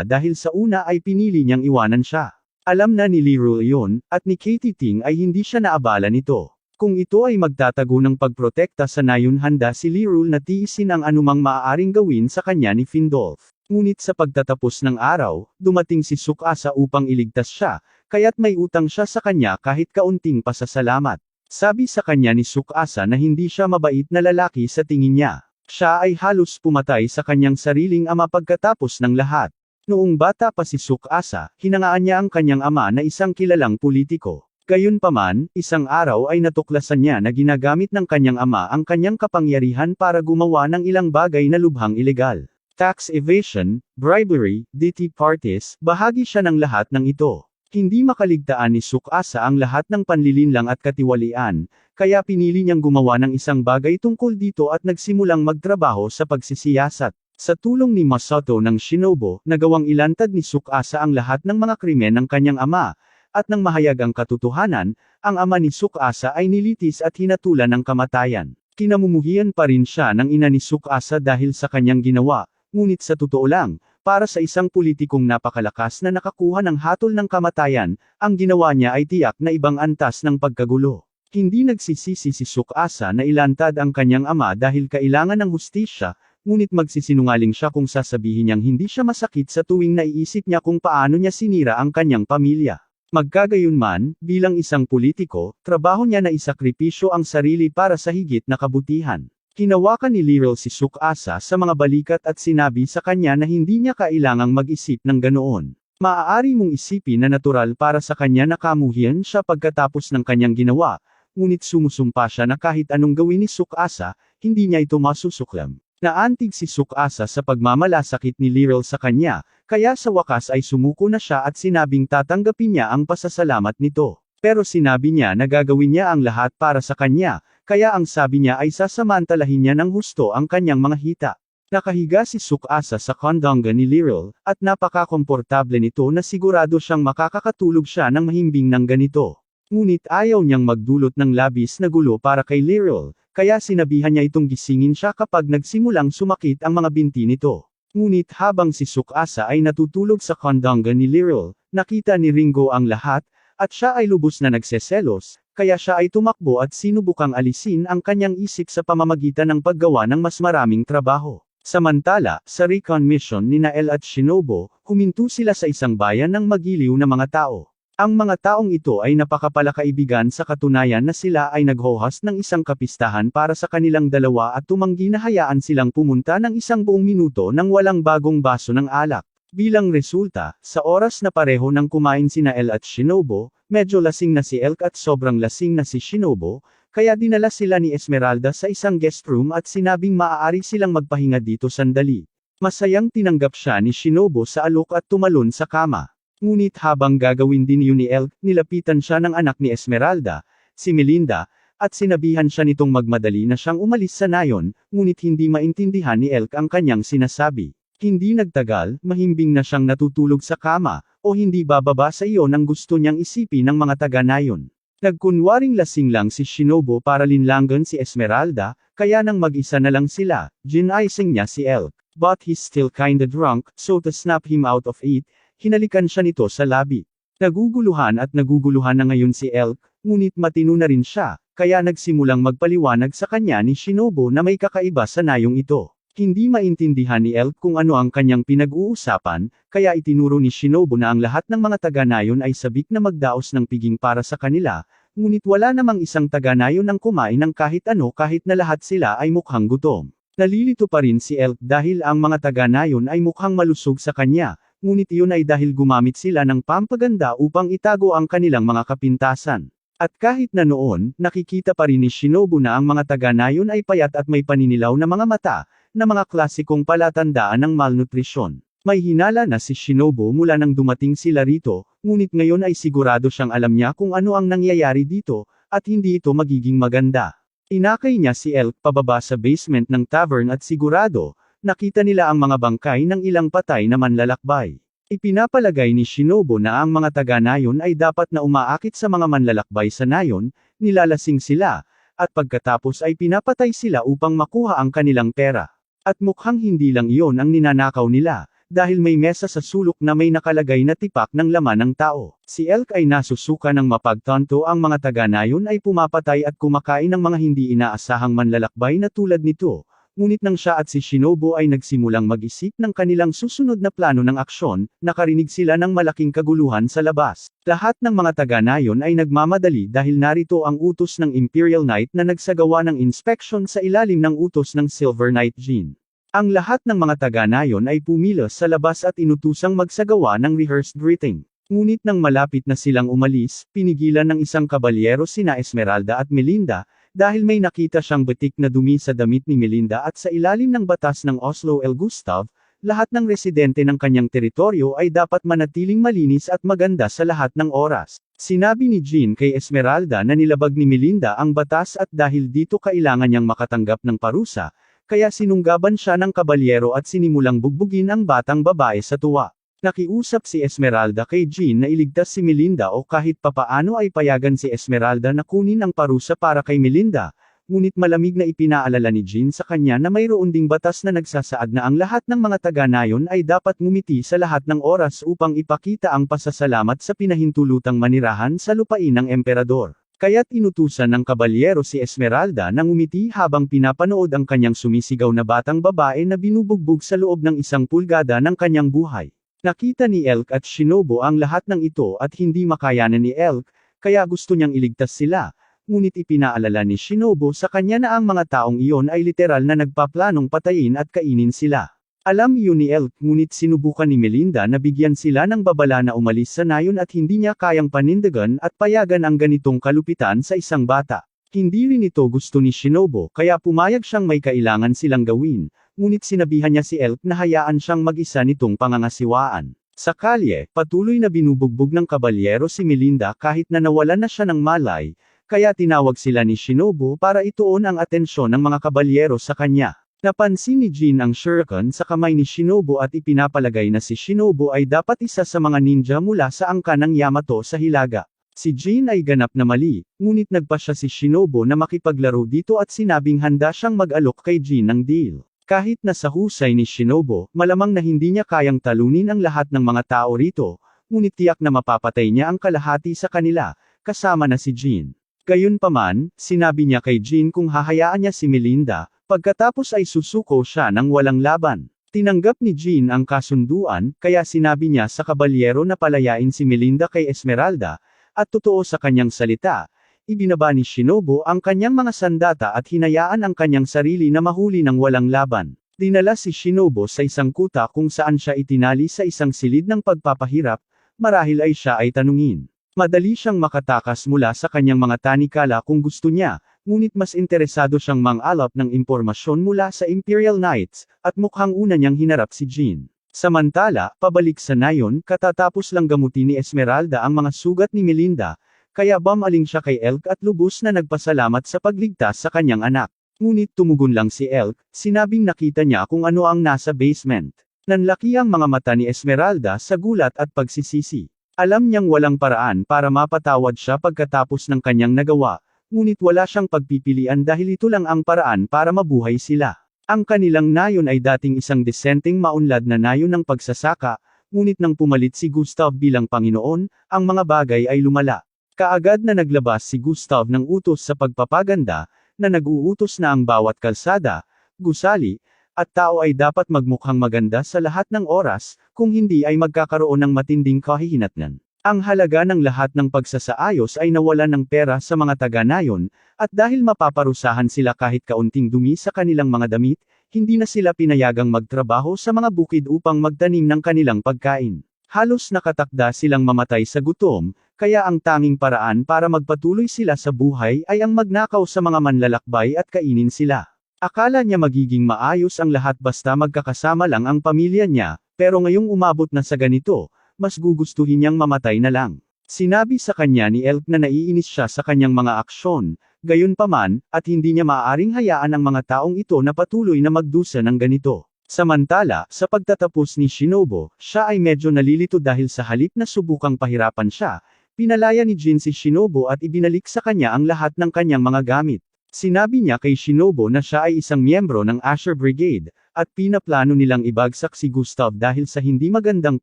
dahil sa una ay pinili niyang iwanan siya. Alam na ni Lirol iyon, at ni Katie Ting ay hindi siya naabala nito. Kung ito ay magtatago ng pagprotekta sa nayon handa si Lirol na tiisin ang anumang maaaring gawin sa kanya ni Findolf. Ngunit sa pagtatapos ng araw, dumating si Tsukasa upang iligtas siya, kaya't may utang siya sa kanya kahit kaunting pasasalamat. Sabi sa kanya ni Tsukasa na hindi siya mabait na lalaki sa tingin niya. Siya ay halos pumatay sa kanyang sariling ama pagkatapos ng lahat. Noong bata pa si Tsukasa, hinangaan niya ang kanyang ama na isang kilalang politiko. Gayunpaman, isang araw ay natuklasan niya na ginagamit ng kanyang ama ang kanyang kapangyarihan para gumawa ng ilang bagay na lubhang ilegal. Tax evasion, bribery, dirty parties, bahagi siya ng lahat ng ito. Hindi makaligtaan ni Tsukasa ang lahat ng panlilinlang at katiwalian, kaya pinili niyang gumawa ng isang bagay tungkol dito at nagsimulang magtrabaho sa pagsisiyasat. Sa tulong ni Masato ng Shinobu, nagawang ilantad ni Tsukasa ang lahat ng mga krimen ng kanyang ama, at nang mahayag ang katotohanan, ang ama ni Tsukasa ay nilitis at hinatulan ng kamatayan. Kinamumuhian pa rin siya ng ina ni Tsukasa dahil sa kanyang ginawa, ngunit sa totoo lang, para sa isang politikong napakalakas na nakakuha ng hatol ng kamatayan, ang ginawa niya ay tiyak na ibang antas ng pagkagulo. Hindi nagsisisi si Tsukasa na ilantad ang kanyang ama dahil kailangan ng hustisya, ngunit magsisinungaling siya kung sasabihin niyang hindi siya masakit sa tuwing naiisip niya kung paano niya sinira ang kanyang pamilya. Magkagayunman, bilang isang politiko, trabaho niya na isakripisyo ang sarili para sa higit na kabutihan. Hinawakan ni Liril si Tsukasa sa mga balikat at sinabi sa kanya na hindi niya kailangang mag-isip ng ganoon. Maaari mong isipin na natural para sa kanya na kamuhian siya pagkatapos ng kanyang ginawa, ngunit sumusumpa siya na kahit anong gawin ni Tsukasa, hindi niya ito masusuklam. Naantig si Tsukasa sa pagmamalasakit ni Liril sa kanya, kaya sa wakas ay sumuko na siya at sinabing tatanggapin niya ang pasasalamat nito. Pero sinabi niya na gagawin niya ang lahat para sa kanya, kaya ang sabi niya ay sasamantalahin niya ng husto ang kanyang mga hita. Nakahiga si Tsukasa sa kondonga ni Liril, at napakakomportable nito na sigurado siyang makakatulog siya ng mahimbing ng ganito. Ngunit ayaw niyang magdulot ng labis na gulo para kay Liril, kaya sinabihan niya itong gisingin siya kapag nagsimulang sumakit ang mga binti nito. Ngunit habang si Tsukasa ay natutulog sa kondonga ni Liril, nakita ni Ringo ang lahat, at siya ay lubos na nagseselos, kaya siya ay tumakbo at sinubukang alisin ang kanyang isip sa pamamagitan ng paggawa ng mas maraming trabaho. Samantala, sa recon mission ni Nael at Shinobu, huminto sila sa isang bayan ng magiliw na mga tao. Ang mga taong ito ay napakapalakaibigan sa katunayan na sila ay naghohas ng isang kapistahan para sa kanilang dalawa at tumanggi na hayaan silang pumunta ng isang buong minuto nang walang bagong baso ng alak. Bilang resulta, sa oras na pareho nang kumain sina El at Shinobu, medyo lasing na si Elk at sobrang lasing na si Shinobu, kaya dinala sila ni Esmeralda sa isang guest room at sinabing maaari silang magpahinga dito sandali. Masayang tinanggap siya ni Shinobu sa alok at tumalon sa kama. Ngunit habang gagawin din yun ni Elk, nilapitan siya ng anak ni Esmeralda, si Melinda, at sinabihan siya nitong magmadali na siyang umalis sa nayon, ngunit hindi maintindihan ni Elk ang kanyang sinasabi. Hindi nagtagal, mahimbing na siyang natutulog sa kama, o hindi bababa sa iyon ang gusto niyang isipin ng mga taga-nayon. Nagkunwaring lasing lang si Shinobu para linlangan si Esmeralda, kaya nang mag-isa na lang sila, ginaising niya si Elk. But he's still kinda drunk, so to snap him out of it, hinalikan siya nito sa labi. Naguguluhan na ngayon si Elk, ngunit matino na rin siya, kaya nagsimulang magpaliwanag sa kanya ni Shinobu na may kakaiba sa nayong ito. Hindi maintindihan ni Elk kung ano ang kanyang pinag-uusapan, kaya itinuro ni Shinobu na ang lahat ng mga taga-nayon ay sabik na magdaos ng piging para sa kanila, ngunit wala namang isang taga-nayon ang kumain ng kahit ano kahit na lahat sila ay mukhang gutom. Nalilito pa rin si Elk dahil ang mga taga-nayon ay mukhang malusog sa kanya, ngunit iyon ay dahil gumamit sila ng pampaganda upang itago ang kanilang mga kapintasan. At kahit na noon, nakikita pa rin ni Shinobu na ang mga taga-nayon ay payat at may paninilaw na mga mata, na mga klasikong palatandaan ng malnutrisyon. May hinala na si Shinobu mula nang dumating sila rito, ngunit ngayon ay sigurado siyang alam niya kung ano ang nangyayari dito, at hindi ito magiging maganda. Inakay niya si Elk pababa sa basement ng tavern at sigurado, nakita nila ang mga bangkay ng ilang patay na manlalakbay. Ipinapalagay ni Shinobu na ang mga taga-nayon ay dapat na umaakit sa mga manlalakbay sa nayon, nilalasing sila, at pagkatapos ay pinapatay sila upang makuha ang kanilang pera. At mukhang hindi lang iyon ang ninanakaw nila, dahil may mesa sa sulok na may nakalagay na tipak ng laman ng tao. Si Elk ay nasusuka ng mapagtanto ang mga taga-nayon ay pumapatay at kumakain ng mga hindi inaasahang manlalakbay na tulad nito. Ngunit nang siya at si Shinobu ay nagsimulang mag-isip ng kanilang susunod na plano ng aksyon, nakarinig sila ng malaking kaguluhan sa labas. Lahat ng mga taga-nayon ay nagmamadali dahil narito ang utos ng Imperial Knight na nagsagawa ng inspeksyon sa ilalim ng utos ng Silver Knight Jin. Ang lahat ng mga taga-nayon ay pumilos sa labas at inutusang magsagawa ng rehearsed greeting. Ngunit nang malapit na silang umalis, pinigilan ng isang kabalyero sina Esmeralda at Melinda, dahil may nakita siyang batik na dumi sa damit ni Melinda at sa ilalim ng batas ng Oslo El Gustav, lahat ng residente ng kanyang teritoryo ay dapat manatiling malinis at maganda sa lahat ng oras. Sinabi ni Jin kay Esmeralda na nilabag ni Melinda ang batas at dahil dito kailangan niyang makatanggap ng parusa, kaya sinunggaban siya ng kabalyero at sinimulang bugbugin ang batang babae sa tuwa. Nakiusap si Esmeralda kay Jin na iligtas si Melinda o kahit papaano ay payagan si Esmeralda na kunin ang parusa para kay Melinda, ngunit malamig na ipinaalala ni Jin sa kanya na mayroon ding batas na nagsasaad na ang lahat ng mga taga-nayon ay dapat ngumiti sa lahat ng oras upang ipakita ang pasasalamat sa pinahintulutang manirahan sa lupain ng emperador. Kaya't inutusan ng kabalyero si Esmeralda na ngumiti habang pinapanood ang kanyang sumisigaw na batang babae na binubugbog sa loob ng 1 pulgada ng kanyang buhay. Nakita ni Elk at Shinobu ang lahat ng ito at hindi makayanan ni Elk, kaya gusto niyang iligtas sila, ngunit ipinaalala ni Shinobu sa kanya na ang mga taong iyon ay literal na nagpaplanong patayin at kainin sila. Alam iyon ni Elk ngunit sinubukan ni Melinda na bigyan sila ng babala na umalis sa nayon at hindi niya kayang panindigan at payagan ang ganitong kalupitan sa isang bata. Hindi rin ito gusto ni Shinobu kaya pumayag siyang may kailangan silang gawin. Ngunit sinabihan niya si Elk na hayaan siyang mag-isa nitong pangangasiwaan. Sa kalye, patuloy na binubugbog ng kabalyero si Melinda kahit na nawalan na siya ng malay, kaya tinawag sila ni Shinobu para ituon ang atensyon ng mga kabalyero sa kanya. Napansin ni Jin ang shuriken sa kamay ni Shinobu at ipinapalagay na si Shinobu ay dapat isa sa mga ninja mula sa angkan ng Yamato sa Hilaga. Si Jin ay ganap na mali, ngunit nagpa siya si Shinobu na makipaglaro dito at sinabing handa siyang mag-alok kay Jin ng deal. Kahit na sa husay ni Shinobu, malamang na hindi niya kayang talunin ang lahat ng mga tao rito, ngunit tiyak na mapapatay niya ang kalahati sa kanila, kasama na si Jin. Gayunpaman, sinabi niya kay Jin kung hahayaan niya si Melinda, pagkatapos ay susuko siya ng walang laban. Tinanggap ni Jin ang kasunduan, kaya sinabi niya sa kabalyero na palayain si Melinda kay Esmeralda, at totoo sa kanyang salita, ibinaba ni Shinobu ang kanyang mga sandata at hinayaan ang kanyang sarili na mahuli ng walang laban. Dinala si Shinobu sa isang kuta kung saan siya itinali sa isang silid ng pagpapahirap, marahil ay siya ay tanungin. Madali siyang makatakas mula sa kanyang mga tanikala kung gusto niya, ngunit mas interesado siyang mang-alap ng impormasyon mula sa Imperial Knights, at mukhang una niyang hinarap si Jin. Samantala, pabalik sa nayon, katatapos lang gamutin ni Esmeralda ang mga sugat ni Melinda, kaya bumaling siya kay Elk at lubos na nagpasalamat sa pagligtas sa kanyang anak. Ngunit tumugon lang si Elk, sinabing nakita niya kung ano ang nasa basement. Nanlaki ang mga mata ni Esmeralda sa gulat at pagsisisi. Alam niyang walang paraan para mapatawad siya pagkatapos ng kanyang nagawa, ngunit wala siyang pagpipilian dahil ito lang ang paraan para mabuhay sila. Ang kanilang nayon ay dating isang desenteng maunlad na nayon ng pagsasaka, ngunit nang pumalit si Gustav bilang Panginoon, ang mga bagay ay lumala. Kaagad na naglabas si Gustav ng utos sa pagpapaganda, na nag-uutos na ang bawat kalsada, gusali, at tao ay dapat magmukhang maganda sa lahat ng oras, kung hindi ay magkakaroon ng matinding kahihinatnan. Ang halaga ng lahat ng pagsasaayos ay nawalan ng pera sa mga taga-nayon, at dahil mapaparusahan sila kahit kaunting dumi sa kanilang mga damit, hindi na sila pinayagang magtrabaho sa mga bukid upang magtanim ng kanilang pagkain. Halos nakatakda silang mamatay sa gutom, kaya ang tanging paraan para magpatuloy sila sa buhay ay ang magnakaw sa mga manlalakbay at kainin sila. Akala niya magiging maayos ang lahat basta magkakasama lang ang pamilya niya, pero ngayong umabot na sa ganito, mas gugustuhin niyang mamatay na lang. Sinabi sa kanya ni Elk na naiinis siya sa kanyang mga aksyon, gayunpaman, at hindi niya maaaring hayaan ang mga taong ito na patuloy na magdusa ng ganito. Samantala, sa pagtatapos ni Shinobu, siya ay medyo nalilito dahil sa halip na subukang pahirapan siya, pinalaya ni Jin si Shinobu at ibinalik sa kanya ang lahat ng kanyang mga gamit. Sinabi niya kay Shinobu na siya ay isang miyembro ng Asher Brigade, at pinaplano nilang ibagsak si Gustav dahil sa hindi magandang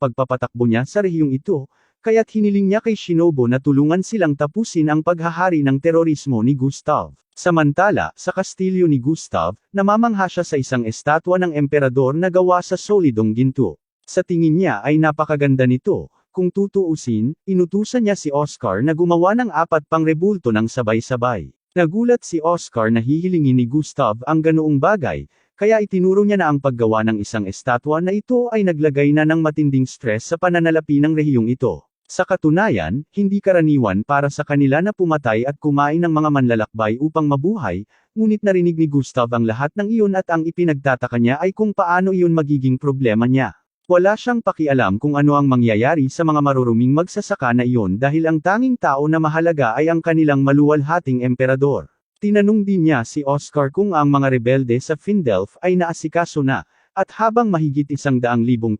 pagpapatakbo niya sa rehiyong ito, kaya't hiniling niya kay Shinobu na tulungan silang tapusin ang paghahari ng terorismo ni Gustav. Samantala, sa kastilyo ni Gustav, namamangha siya sa isang estatwa ng emperador na gawa sa solidong ginto. Sa tingin niya ay napakaganda nito. Kung tutuusin, inutusan niya si Oscar na gumawa ng 4 pang rebulto ng sabay-sabay. Nagulat si Oscar na hihilingin ni Gustav ang ganoong bagay, kaya itinuro niya na ang paggawa ng isang estatwa na ito ay naglagay na ng matinding stress sa pananalapi ng rehiyong ito. Sa katunayan, hindi karaniwan para sa kanila na pumatay at kumain ng mga manlalakbay upang mabuhay, ngunit narinig ni Gustav ang lahat ng iyon at ang ipinagtataka niya ay kung paano iyon magiging problema niya. Wala siyang pakialam kung ano ang mangyayari sa mga maruruming magsasaka na iyon dahil ang tanging tao na mahalaga ay ang kanilang maluwalhating emperador. Tinanong din niya si Oscar kung ang mga rebelde sa Findelf ay naasikaso na, at habang mahigit 100,000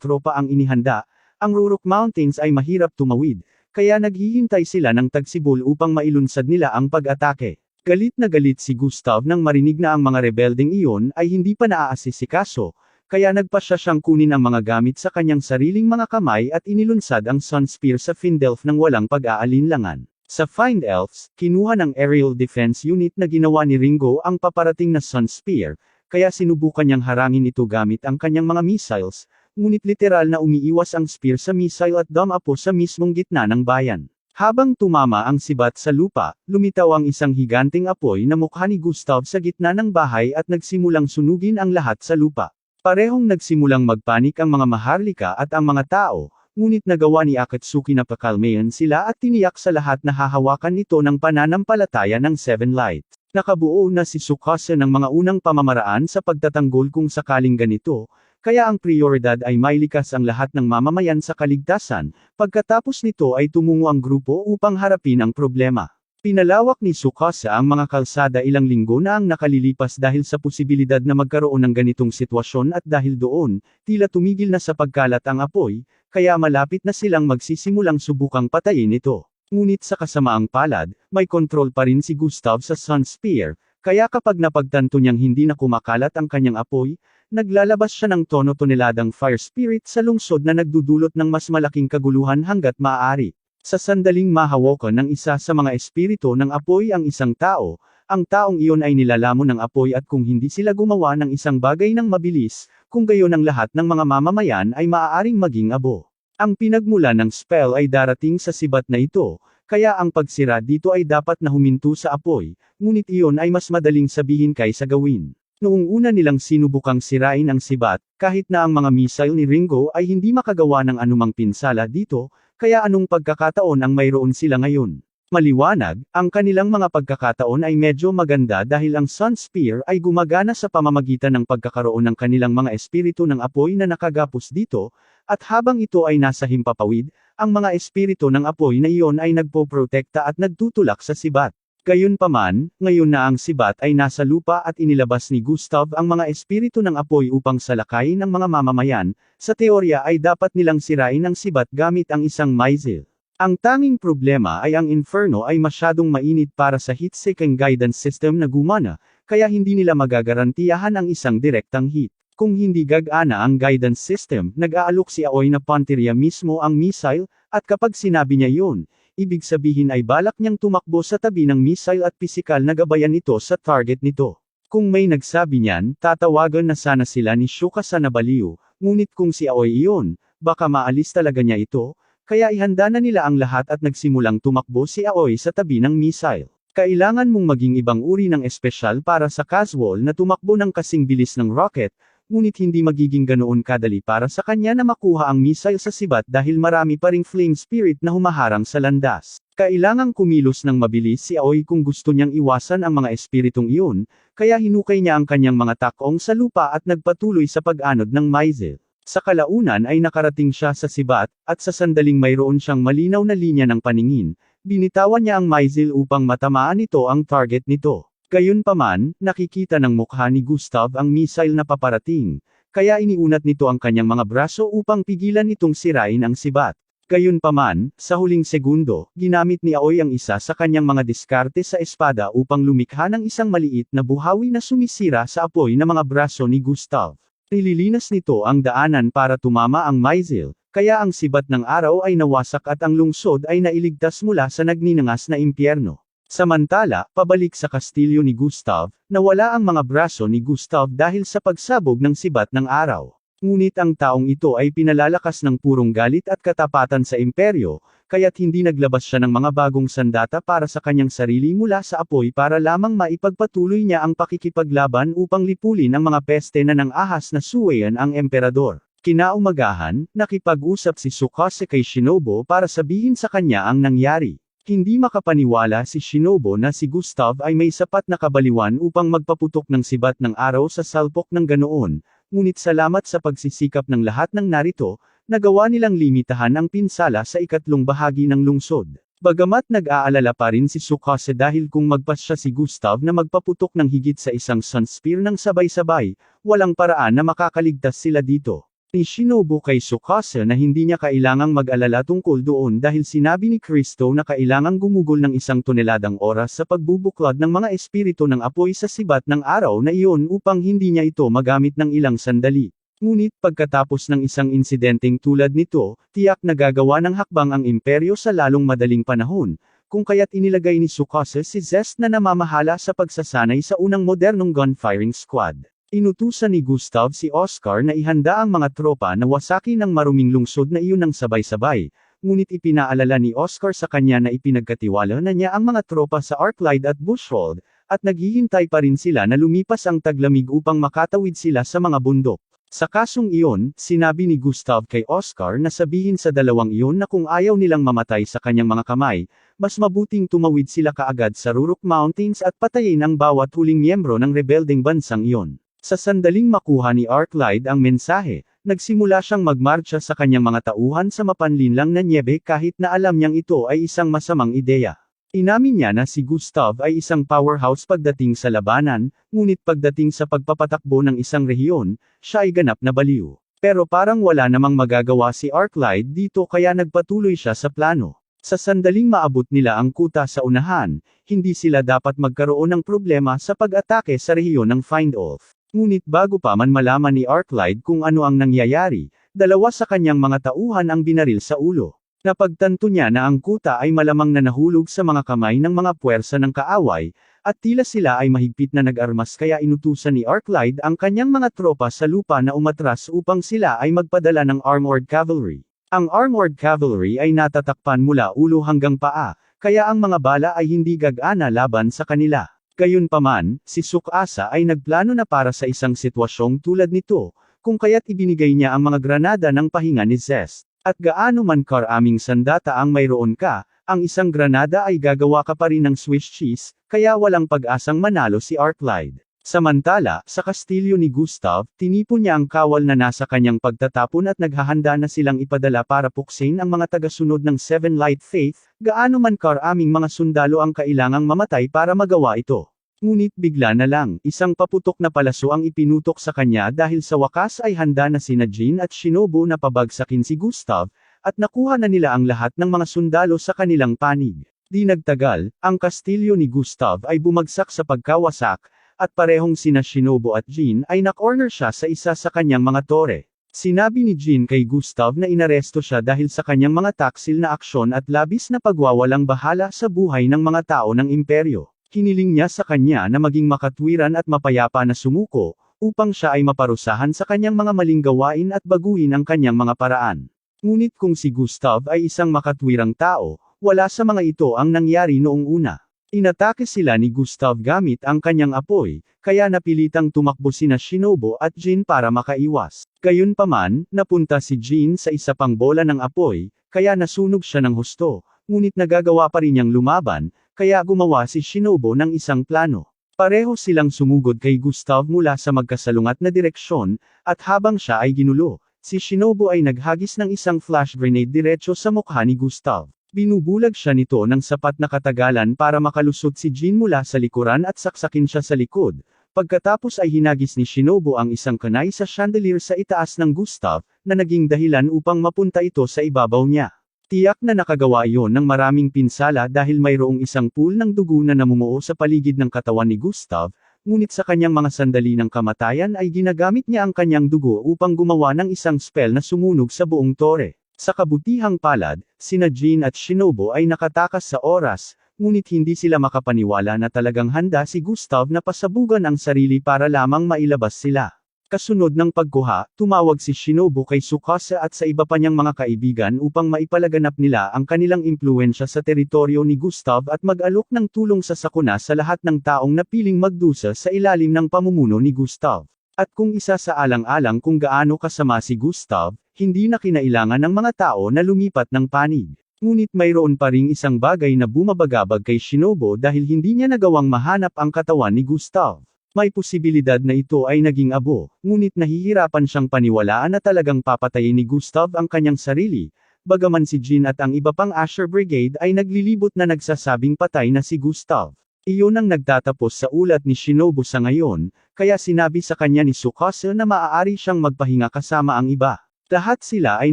tropa ang inihanda, ang Rurok Mountains ay mahirap tumawid, kaya naghihintay sila ng tagsibol upang mailunsad nila ang pag-atake. Galit na galit si Gustav nang marinig na ang mga rebeldeng iyon ay hindi pa naaasikaso, kaya nagpasya siyang kunin ang mga gamit sa kanyang sariling mga kamay at inilunsad ang Sun Spear sa Findelf nang walang pag-aalinlangan. Sa Find Elves, kinuha ng Aerial Defense Unit na ginawa ni Ringo ang paparating na Sun Spear, kaya sinubukan niyang harangin ito gamit ang kanyang mga missiles, ngunit literal na umiiwas ang spear sa missile at dumapo sa mismong gitna ng bayan. Habang tumama ang sibat sa lupa, lumitaw ang isang higanting apoy na mukha ni Gustav sa gitna ng bahay at nagsimulang sunugin ang lahat sa lupa. Parehong nagsimulang magpanik ang mga Maharlika at ang mga tao, ngunit nagawa ni Akatsuki na pakalmayan sila at tiniyak sa lahat na hahawakan ito ng pananampalataya ng Seven Lights. Nakabuo na si Tsukasa ng mga unang pamamaraan sa pagtatanggol kung sakaling ganito, kaya ang prioridad ay mailikas ang lahat ng mamamayan sa kaligtasan, pagkatapos nito ay tumungo ang grupo upang harapin ang problema. Pinalawak ni Tsukasa ang mga kalsada ilang linggo na ang nakalilipas dahil sa posibilidad na magkaroon ng ganitong sitwasyon at dahil doon, tila tumigil na sa pagkalat ang apoy, kaya malapit na silang magsisimulang subukang patayin ito. Ngunit sa kasamaang palad, may kontrol pa rin si Gustav sa Sun Spear, kaya kapag napagtanto niyang hindi na kumakalat ang kanyang apoy, naglalabas siya ng tono-toneladang fire spirit sa lungsod na nagdudulot ng mas malaking kaguluhan hanggat maaari. Sa sandaling mahawakan ng isa sa mga espiritu ng apoy ang isang tao, ang taong iyon ay nilalamon ng apoy at kung hindi sila gumawa ng isang bagay ng mabilis, kung gayon ang lahat ng mga mamamayan ay maaaring maging abo. Ang pinagmula ng spell ay darating sa sibat na ito, kaya ang pagsira dito ay dapat na huminto sa apoy, ngunit iyon ay mas madaling sabihin kaysa gawin. Noong una nilang sinubukang sirain ang sibat, kahit na ang mga missile ni Ringo ay hindi makagawa ng anumang pinsala dito, kaya anong pagkakataon ang mayroon sila ngayon? Maliwanag, ang kanilang mga pagkakataon ay medyo maganda dahil ang Sun Spear ay gumagana sa pamamagitan ng pagkakaroon ng kanilang mga espiritu ng apoy na nakagapos dito, at habang ito ay nasa himpapawid, ang mga espiritu ng apoy na iyon ay nagpoprotekta at nagtutulak sa sibat. Gayunpaman, ngayon na ang sibat ay nasa lupa at inilabas ni Gustav ang mga espiritu ng apoy upang salakayin ang mga mamamayan, sa teorya ay dapat nilang sirain ang sibat gamit ang isang missile. Ang tanging problema ay ang Inferno ay masyadong mainit para sa heat-seeking guidance system na gumana, kaya hindi nila magagarantiyahan ang isang direktang hit. Kung hindi gagana ang guidance system, nag-aalok si Aoi na Ponteria mismo ang missile, at kapag sinabi niya yun, ibig sabihin ay balak niyang tumakbo sa tabi ng missile at pisikal na gabayan ito sa target nito. Kung may nagsabi niyan, tatawagan na sana sila ni Tsukasa na baliw, ngunit kung si Aoi iyon, baka maalis talaga niya ito, kaya ihanda na nila ang lahat at nagsimulang tumakbo si Aoi sa tabi ng missile. Kailangan mong maging ibang uri ng espesyal para sa casual na tumakbo ng kasing bilis ng rocket, ngunit hindi magiging ganoon kadali para sa kanya na makuha ang missile sa sibat dahil marami pa ring flame spirit na humaharang sa landas. Kailangang kumilos ng mabilis si Aoi kung gusto niyang iwasan ang mga espiritong iyon, kaya hinukay niya ang kanyang mga takong sa lupa at nagpatuloy sa pag-anod ng missile. Sa kalaunan ay nakarating siya sa sibat, at sa sandaling mayroon siyang malinaw na linya ng paningin, binitawan niya ang missile upang matamaan ito ang target nito. Gayunpaman, nakikita ng mukha ni Gustav ang missile na paparating, kaya iniunat nito ang kanyang mga braso upang pigilan itong sirain ang sibat. Gayunpaman, sa huling segundo, ginamit ni Aoi ang isa sa kanyang mga diskarte sa espada upang lumikha ng isang maliit na buhawi na sumisira sa apoy na mga braso ni Gustav. Nililinas nito ang daanan para tumama ang missile, kaya ang sibat ng araw ay nawasak at ang lungsod ay nailigtas mula sa nagninangas na impyerno. Samantala, pabalik sa kastilyo ni Gustav, nawala ang mga braso ni Gustav dahil sa pagsabog ng sibat ng araw. Ngunit ang taong ito ay pinalalakas ng purong galit at katapatan sa imperyo, kaya't hindi naglabas siya ng mga bagong sandata para sa kanyang sarili mula sa apoy para lamang maipagpatuloy niya ang pakikipaglaban upang lipulin ang mga peste na ng ahas na suwayan ang emperador. Kinaumagahan, nakipag-usap si Tsukasa kay Shinobu para sabihin sa kanya ang nangyari. Hindi makapaniwala si Shinobu na si Gustav ay may sapat na kabaliwan upang magpaputok ng sibat ng araw sa salpok ng ganoon, ngunit salamat sa pagsisikap ng lahat ng narito, nagawa nilang limitahan ang pinsala sa ikatlong bahagi ng lungsod. Bagamat nag-aalala pa rin si Tsukasa dahil kung magpasya si Gustav na magpaputok ng higit sa isang sun spear ng sabay-sabay, walang paraan na makakaligtas sila dito. Ni Shinobu kay Tsukasa na hindi niya kailangang mag-alala tungkol doon dahil sinabi ni Kristo na kailangang gumugol ng 1 toneladang oras sa pagbubuklod ng mga espiritu ng apoy sa sibat ng araw na iyon upang hindi niya ito magamit ng ilang sandali. Ngunit pagkatapos ng isang insidenteng tulad nito, tiyak na gagawa ng hakbang ang imperyo sa lalong madaling panahon, kung kaya't inilagay ni Tsukasa si Zest na namamahala sa pagsasanay sa unang modernong gun-firing squad. Inutusan ni Gustav si Oscar na ihanda ang mga tropa na wasakin ng maruming lungsod na iyon ng sabay-sabay, ngunit ipinaalala ni Oscar sa kanya na ipinagkatiwala na niya ang mga tropa sa Arclight at Bushwold, at naghihintay pa rin sila na lumipas ang taglamig upang makatawid sila sa mga bundok. Sa kasong iyon, sinabi ni Gustav kay Oscar na sabihin sa dalawang iyon na kung ayaw nilang mamatay sa kanyang mga kamay, mas mabuting tumawid sila kaagad sa Rurok Mountains at patayin ang bawat huling miyembro ng rebeldeng bansang iyon. Sa sandaling makuha ni Arclight ang mensahe, nagsimula siyang magmarcha sa kanyang mga tauhan sa mapanlinlang na nyebe kahit na alam niyang ito ay isang masamang ideya. Inamin niya na si Gustav ay isang powerhouse pagdating sa labanan, ngunit pagdating sa pagpapatakbo ng isang rehiyon, siya ay ganap na baliw. Pero parang wala namang magagawa si Arclight dito kaya nagpatuloy siya sa plano. Sa sandaling maabot nila ang kuta sa unahan, hindi sila dapat magkaroon ng problema sa pag-atake sa rehiyon ng Findolf. Ngunit bago pa man malaman ni Arclight kung ano ang nangyayari, dalawa sa kanyang mga tauhan ang binaril sa ulo. Napagtanto niya na ang kuta ay malamang na nahulog sa mga kamay ng mga puwersa ng kaaway, at tila sila ay mahigpit na nag-armas kaya inutusan ni Arclight ang kanyang mga tropa sa lupa na umatras upang sila ay magpadala ng armored cavalry. Ang armored cavalry ay natatakpan mula ulo hanggang paa, kaya ang mga bala ay hindi gagana laban sa kanila. Gayunpaman, si Tsukasa ay nagplano na para sa isang sitwasyong tulad nito, kung kaya't ibinigay niya ang mga granada ng pahinga ni Zest. At gaano man karaming sandata ang mayroon ka, ang isang granada ay gagawa ka pa rin ng Swiss cheese, kaya walang pag-asang manalo si Arclight. Samantala, sa kastilyo ni Gustav, tinipon niya ang kawal na nasa kanyang pagtatapon at naghahanda na silang ipadala para puksin ang mga tagasunod ng Seven Light Faith, gaano man karaming mga sundalo ang kailangang mamatay para magawa ito. Ngunit bigla na lang, isang paputok na palaso ang ipinutok sa kanya dahil sa wakas ay handa na sina Jin at Shinobu na pabagsakin si Gustav, at nakuha na nila ang lahat ng mga sundalo sa kanilang panig. Di nagtagal, ang kastilyo ni Gustav ay bumagsak sa pagkawasak, at parehong sina Shinobu at Jin ay na-corner siya sa isa sa kanyang mga tore. Sinabi ni Jin kay Gustav na inaresto siya dahil sa kanyang mga taksil na aksyon at labis na pagwawalang bahala sa buhay ng mga tao ng imperyo. Hiniling niya sa kanya na maging makatwiran at mapayapa na sumuko, upang siya ay maparusahan sa kanyang mga maling gawain at baguhin ang kanyang mga paraan. Ngunit kung si Gustav ay isang makatwirang tao, wala sa mga ito ang nangyari noong una. Inatake sila ni Gustav gamit ang kanyang apoy, kaya napilitang tumakbo sina Shinobu at Jin para makaiwas. Gayunpaman, napunta si Jin sa isa pang bola ng apoy, kaya nasunog siya ng husto, ngunit nagagawa pa rin niyang lumaban, kaya gumawa si Shinobu ng isang plano. Pareho silang sumugod kay Gustav mula sa magkasalungat na direksyon, at habang siya ay ginulo, si Shinobu ay naghagis ng isang flash grenade diretso sa mukha ni Gustav. Binubulag siya nito ng sapat na katagalan para makalusot si Jin mula sa likuran at saksakin siya sa likod. Pagkatapos ay hinagis ni Shinobu ang isang kanay sa chandelier sa itaas ng Gustav, na naging dahilan upang mapunta ito sa ibabaw niya. Tiyak na nakagawa iyon ng maraming pinsala dahil mayroong isang pool ng dugo na namumuo sa paligid ng katawan ni Gustav, ngunit sa kanyang mga sandali ng kamatayan ay ginagamit niya ang kanyang dugo upang gumawa ng isang spell na sumunog sa buong tore. Sa kabutihang palad, sina Jin at Shinobu ay nakatakas sa oras, ngunit hindi sila makapaniwala na talagang handa si Gustav na pasabugan ang sarili para lamang mailabas sila. Kasunod ng pagkuha, tumawag si Shinobu kay Tsukasa at sa iba pa niyang mga kaibigan upang maipalaganap nila ang kanilang impluwensya sa teritoryo ni Gustav at mag-alok ng tulong sa sakuna sa lahat ng taong napiling magdusa sa ilalim ng pamumuno ni Gustav. At kung isa sa alang-alang kung gaano kasama si Gustav, hindi na kinailangan ng mga tao na lumipat ng panig. Ngunit mayroon pa ring isang bagay na bumabagabag kay Shinobu dahil hindi niya nagawang mahanap ang katawan ni Gustav. May posibilidad na ito ay naging abo, ngunit nahihirapan siyang paniwalaan na talagang papatayin ni Gustav ang kanyang sarili, bagaman si Jin at ang iba pang Asher Brigade ay naglilibot na nagsasabing patay na si Gustav. Iyon ang nagtatapos sa ulat ni Shinobu sa ngayon, kaya sinabi sa kanya ni Tsukasa na maaari siyang magpahinga kasama ang iba. Lahat sila ay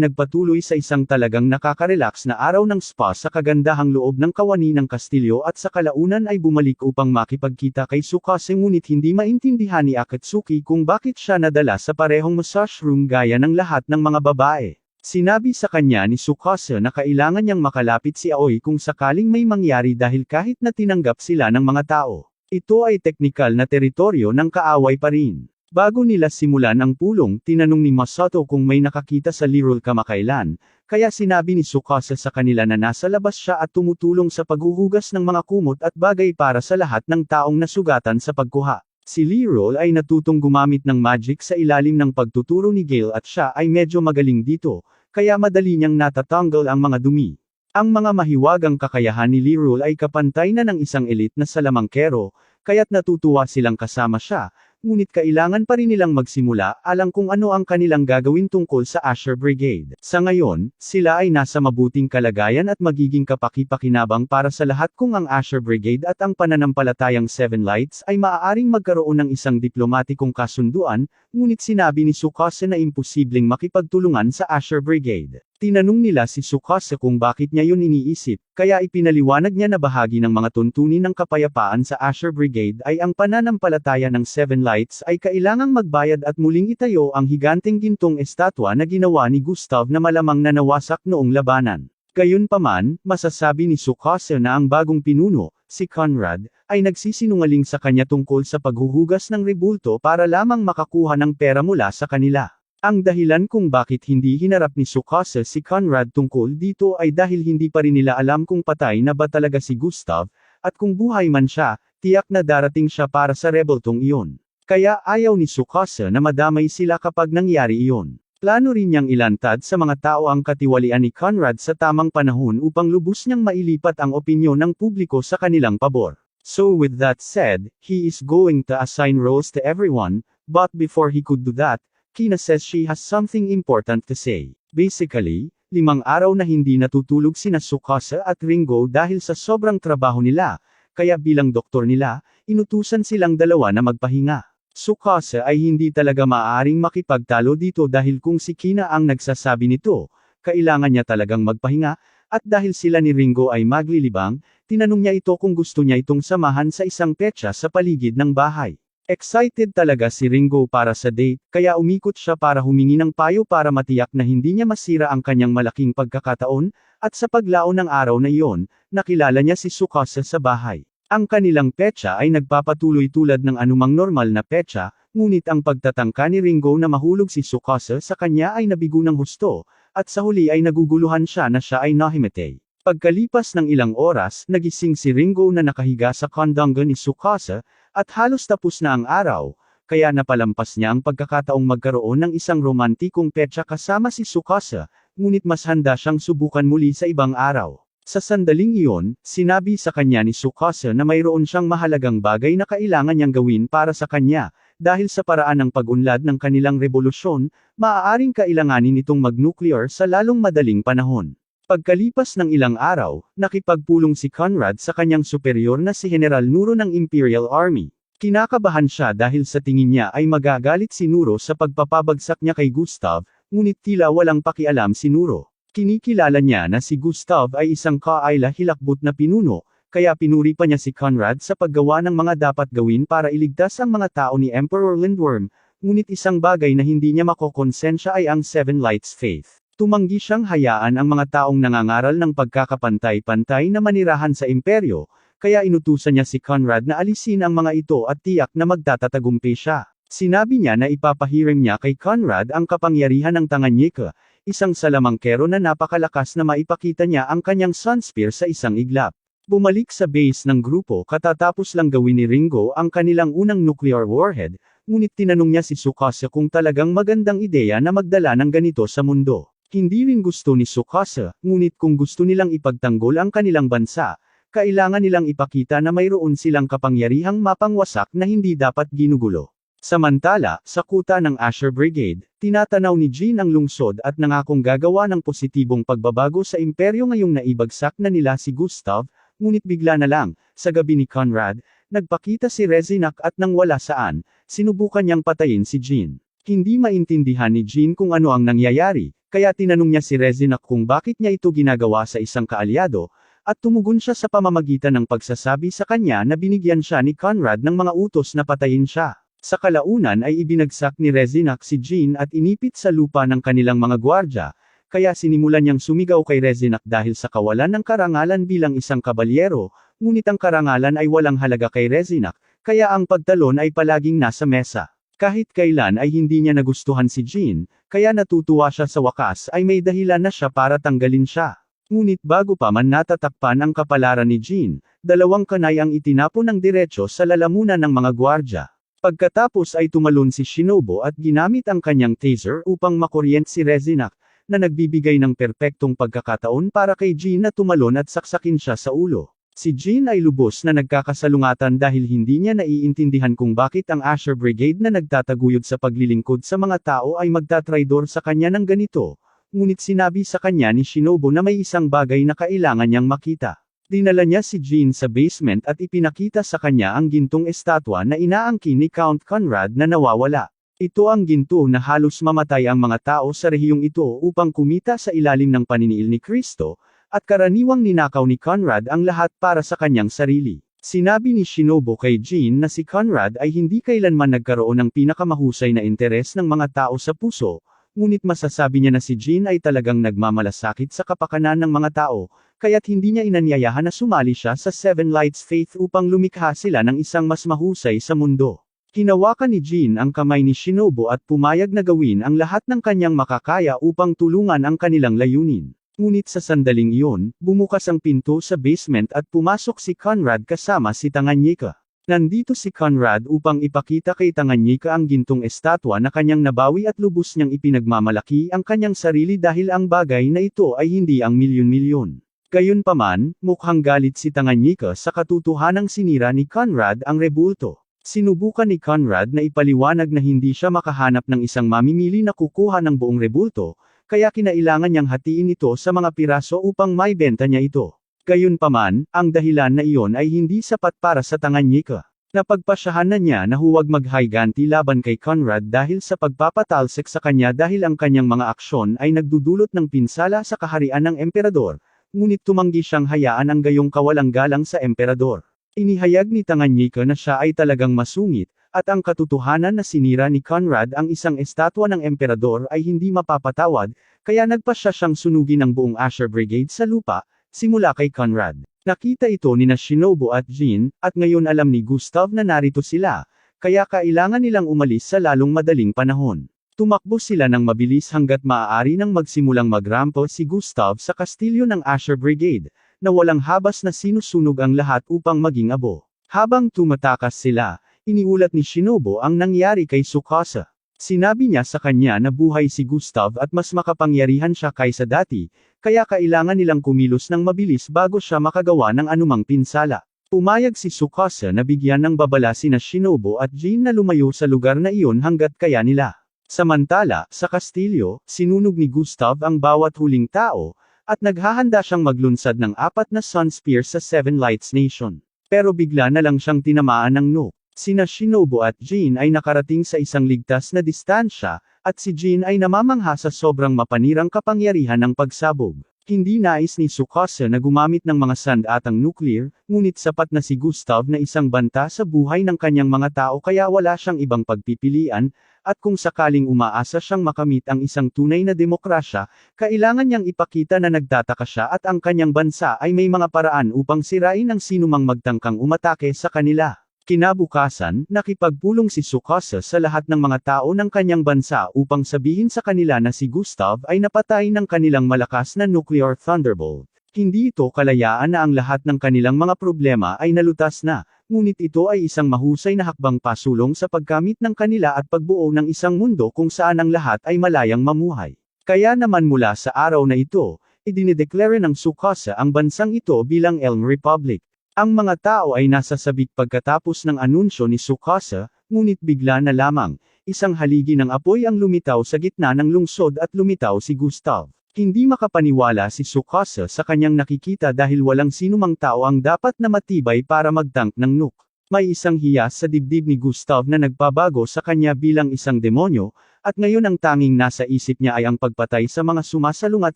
nagpatuloy sa isang talagang nakaka-relax na araw ng spa sa kagandahang loob ng kawani ng kastilyo at sa kalaunan ay bumalik upang makipagkita kay Tsukasa ngunit hindi maintindihan ni Akatsuki kung bakit siya nadala sa parehong massage room gaya ng lahat ng mga babae. Sinabi sa kanya ni Tsukasa na kailangan niyang makalapit si Aoi kung sakaling may mangyari dahil kahit na tinanggap sila ng mga tao. Ito ay teknikal na teritoryo ng kaaway pa rin. Bago nila simulan ang pulong, tinanong ni Masato kung may nakakita sa Lirol kamakailan, kaya sinabi ni Tsukasa sa kanila na nasa labas siya at tumutulong sa paghuhugas ng mga kumot at bagay para sa lahat ng taong nasugatan sa pagkuha. Si Lirol ay natutong gumamit ng magic sa ilalim ng pagtuturo ni Gale at siya ay medyo magaling dito, kaya madali niyang natatanggal ang mga dumi. Ang mga mahiwagang kakayahan ni Lirol ay kapantay na ng isang elite na salamangkero, kaya't natutuwa silang kasama siya. Ngunit kailangan pa rin nilang magsimula, alang kung ano ang kanilang gagawin tungkol sa Asher Brigade. Sa ngayon, sila ay nasa mabuting kalagayan at magiging kapaki-pakinabang para sa lahat kung ang Asher Brigade at ang pananampalatayang Seven Lights ay maaaring magkaroon ng isang diplomatikong kasunduan, ngunit sinabi ni Tsukasa na imposibleng makipagtulungan sa Asher Brigade. Tinanong nila si Tsukasa kung bakit niya yun iniisip, kaya ipinaliwanag niya na bahagi ng mga tuntunin ng kapayapaan sa Asher Brigade ay ang pananampalataya ng Seven Lights ay kailangang magbayad at muling itayo ang higanteng gintong estatwa na ginawa ni Gustav na malamang na nawasak noong labanan. Gayunpaman, masasabi ni Tsukasa na ang bagong pinuno, si Conrad, ay nagsisinungaling sa kanya tungkol sa paghuhugas ng rebulto para lamang makakuha ng pera mula sa kanila. Ang dahilan kung bakit hindi hinarap ni Tsukasa si Conrad tungkol dito ay dahil hindi pa rin nila alam kung patay na ba talaga si Gustav, at kung buhay man siya, tiyak na darating siya para sa rebultong iyon. Kaya ayaw ni Tsukasa na madamay sila kapag nangyari iyon. Plano rin niyang ilantad sa mga tao ang katiwalian ni Conrad sa tamang panahon upang lubos niyang mailipat ang opinyon ng publiko sa kanilang pabor. So with that said, he is going to assign roles to everyone, but before he could do that, Kina says she has something important to say. Basically, 5 araw na hindi natutulog sina Tsukasa at Ringo dahil sa sobrang trabaho nila, kaya bilang doktor nila, inutusan silang dalawa na magpahinga. Tsukasa ay hindi talaga maaaring makipagtalo dito dahil kung si Kina ang nagsasabi nito, kailangan niya talagang magpahinga, at dahil sila ni Ringo ay maglilibang, tinanong niya ito kung gusto niya itong samahan sa isang petsa sa paligid ng bahay. Excited talaga si Ringo para sa date, kaya umikot siya para humingi ng payo para matiyak na hindi niya masira ang kanyang malaking pagkakataon, at sa paglaon ng araw na iyon, nakilala niya si Tsukasa sa bahay. Ang kanilang petsa ay nagpapatuloy tulad ng anumang normal na petsa, ngunit ang pagtatangka ni Ringo na mahulog si Tsukasa sa kanya ay nabigo ng husto, at sa huli ay naguguluhan siya na siya ay nahimatay. Pagkalipas ng ilang oras, nagising si Ringo na nakahiga sa kandanga ni Tsukasa, at halos tapos na ang araw, kaya napalampas niya ang pagkakataong magkaroon ng isang romantikong petsa kasama si Tsukasa, ngunit mas handa siyang subukan muli sa ibang araw. Sa sandaling iyon, sinabi sa kanya ni Tsukasa na mayroon siyang mahalagang bagay na kailangan niyang gawin para sa kanya, dahil sa paraan ng pag-unlad ng kanilang rebolusyon, maaaring kailanganin itong mag-nuclear sa lalong madaling panahon. Pagkalipas ng ilang araw, nakipagpulong si Conrad sa kanyang superior na si General Nuro ng Imperial Army. Kinakabahan siya dahil sa tingin niya ay magagalit si Nuro sa pagpapabagsak niya kay Gustav, ngunit tila walang pakialam si Nuro. Kinikilala niya na si Gustav ay isang kaayla-hilakbot na pinuno, kaya pinuri pa niya si Conrad sa paggawa ng mga dapat gawin para iligtas ang mga tao ni Emperor Lindworm, ngunit isang bagay na hindi niya makokonsensya ay ang Seven Lights Faith. Tumanggi siyang hayaan ang mga taong nangangaral ng pagkakapantay-pantay na manirahan sa imperyo, kaya inutusan niya si Conrad na alisin ang mga ito at tiyak na magtatatagumpay siya. Sinabi niya na ipapahiring niya kay Conrad ang kapangyarihan ng Tanganyika, isang salamangkero na napakalakas na maipakita niya ang kanyang sunspear sa isang iglap. Bumalik sa base ng grupo katatapos lang gawin ni Ringo ang kanilang unang nuclear warhead, ngunit tinanong niya si Tsukasa kung talagang magandang ideya na magdala ng ganito sa mundo. Hindi rin gusto ni Tsukasa, ngunit kung gusto nilang ipagtanggol ang kanilang bansa, kailangan nilang ipakita na mayroon silang kapangyarihang mapangwasak na hindi dapat ginugulo. Samantala, sa kuta ng Asher Brigade, tinatanaw ni Jean ang lungsod at nangakong gagawa ng positibong pagbabago sa imperyo ngayong naibagsak na nila si Gustav, ngunit bigla na lang, sa gabi ni Conrad, nagpakita si Rezinak at nang wala saan, sinubukan niyang patayin si Jean. Hindi maintindihan ni Jean kung ano ang nangyayari, kaya tinanong niya si Rezinak kung bakit niya ito ginagawa sa isang kaalyado, at tumugon siya sa pamamagitan ng pagsasabi sa kanya na binigyan siya ni Conrad ng mga utos na patayin siya. Sa kalaunan ay ibinagsak ni Rezinak si Jean at inipit sa lupa ng kanilang mga gwardya, kaya sinimulan niyang sumigaw kay Rezinak dahil sa kawalan ng karangalan bilang isang kabalyero, ngunit ang karangalan ay walang halaga kay Rezinak, kaya ang pagtalon ay palaging nasa mesa. Kahit kailan ay hindi niya nagustuhan si Jean, kaya natutuwa siya sa wakas ay may dahilan na siya para tanggalin siya. Ngunit bago pa man natatakpan ang kapalaran ni Jean, dalawang kanay ang itinapon ng diretso sa lalamunan ng mga gwardya. Pagkatapos ay tumalon si Shinobu at ginamit ang kanyang taser upang makuryent si Rezinak, na nagbibigay ng perpektong pagkakataon para kay Jean na tumalon at saksakin siya sa ulo. Si Jean ay lubos na nagkakasalungatan dahil hindi niya naiintindihan kung bakit ang Asher Brigade na nagtataguyod sa paglilingkod sa mga tao ay magtatraidor sa kanya ng ganito, ngunit sinabi sa kanya ni Shinobu na may isang bagay na kailangan niyang makita. Dinala niya si Jean sa basement at ipinakita sa kanya ang gintong estatwa na inaangkin ni Count Conrad na nawawala. Ito ang ginto na halos mamatay ang mga tao sa rehiyong ito upang kumita sa ilalim ng paniniil ni Kristo, at karaniwang ninakaw ni Conrad ang lahat para sa kanyang sarili. Sinabi ni Shinobu kay Jean na si Conrad ay hindi kailanman nagkaroon ng pinakamahusay na interes ng mga tao sa puso, ngunit masasabi niya na si Jean ay talagang nagmamalasakit sa kapakanan ng mga tao, kaya't hindi niya inanyayahan na sumali siya sa Seven Lights Faith upang lumikha sila ng isang mas mahusay sa mundo. Hinawakan ni Jean ang kamay ni Shinobu at pumayag na gawin ang lahat ng kanyang makakaya upang tulungan ang kanilang layunin. Ngunit sa sandaling iyon, bumukas ang pinto sa basement at pumasok si Conrad kasama si Tanganyika. Nandito si Conrad upang ipakita kay Tanganyika ang gintong estatwa na kanyang nabawi at lubos niyang ipinagmamalaki ang kanyang sarili dahil ang bagay na ito ay hindi ang milyon-milyon. Gayunpaman, mukhang galit si Tanganyika sa katotohanang sinira ni Conrad ang rebulto. Sinubukan ni Conrad na ipaliwanag na hindi siya makahanap ng isang mamimili na kukuha ng buong rebulto, kaya kinailangan niyang hatiin ito sa mga piraso upang maibenta niya ito. Gayunpaman, ang dahilan na iyon ay hindi sapat para sa Tanganyika. Napagpasyahan na niya na huwag maghiganti laban kay Conrad dahil sa pagpapatalsik sa kanya dahil ang kanyang mga aksyon ay nagdudulot ng pinsala sa kaharian ng emperador, ngunit tumanggi siyang hayaan ang gayong kawalang galang sa emperador. Inihayag ni Tanganyika na siya ay talagang masungit, at ang katotohanan na sinira ni Conrad ang isang estatwa ng emperador ay hindi mapapatawad, kaya nagpasya siyang sunugin ang buong Asher Brigade sa lupa, simula kay Conrad. Nakita ito ni Shinobu at Jean, at ngayon alam ni Gustav na narito sila, kaya kailangan nilang umalis sa lalong madaling panahon. Tumakbo sila ng mabilis hanggat maaari nang magsimulang magrampo si Gustav sa kastilyo ng Asher Brigade, na walang habas na sinusunog ang lahat upang maging abo. Habang tumatakas sila, iniulat ni Shinobu ang nangyari kay Tsukasa. Sinabi niya sa kanya na buhay si Gustav at mas makapangyarihan siya kaysa dati, kaya kailangan nilang kumilos ng mabilis bago siya makagawa ng anumang pinsala. Pumayag si Tsukasa na bigyan ng babala sina Shinobu at Jean na lumayo sa lugar na iyon hanggat kaya nila. Samantala, sa kastilyo, sinunog ni Gustav ang bawat huling tao, at naghahanda siyang maglunsad ng 4 na Sun Spear sa Seven Lights Nation. Pero bigla na lang siyang tinamaan ng nuke. Sina Shinobu at Jean ay nakarating sa isang ligtas na distansya, at si Jean ay namamangha sa sobrang mapanirang kapangyarihan ng pagsabog. Hindi nais ni Tsukasa na gumamit ng mga sandatang nuclear, ngunit sapat na si Gustav na isang banta sa buhay ng kanyang mga tao kaya wala siyang ibang pagpipilian, at kung sakaling umaasa siyang makamit ang isang tunay na demokrasya, kailangan niyang ipakita na nagtataka siya at ang kanyang bansa ay may mga paraan upang sirain ang sinumang magtangkang umatake sa kanila. Kinabukasan, nakipagpulong si Tsukasa sa lahat ng mga tao ng kanyang bansa upang sabihin sa kanila na si Gustav ay napatay ng kanilang malakas na nuclear thunderbolt. Hindi ito kalayaan na ang lahat ng kanilang mga problema ay nalutas na, ngunit ito ay isang mahusay na hakbang pasulong sa pagkamit ng kanila at pagbuo ng isang mundo kung saan ang lahat ay malayang mamuhay. Kaya naman mula sa araw na ito, idinideklara ng Tsukasa ang bansang ito bilang Elm Republic. Ang mga tao ay nasa sabik pagkatapos ng anunsyo ni Tsukasa, ngunit bigla na lamang, isang haligi ng apoy ang lumitaw sa gitna ng lungsod at lumitaw si Gustav. Hindi makapaniwala si Tsukasa sa kanyang nakikita dahil walang sinumang tao ang dapat na matibay para magtank ng nuke. May isang hiyas sa dibdib ni Gustav na nagpabago sa kanya bilang isang demonyo, at ngayon ang tanging nasa isip niya ay ang pagpatay sa mga sumasalungat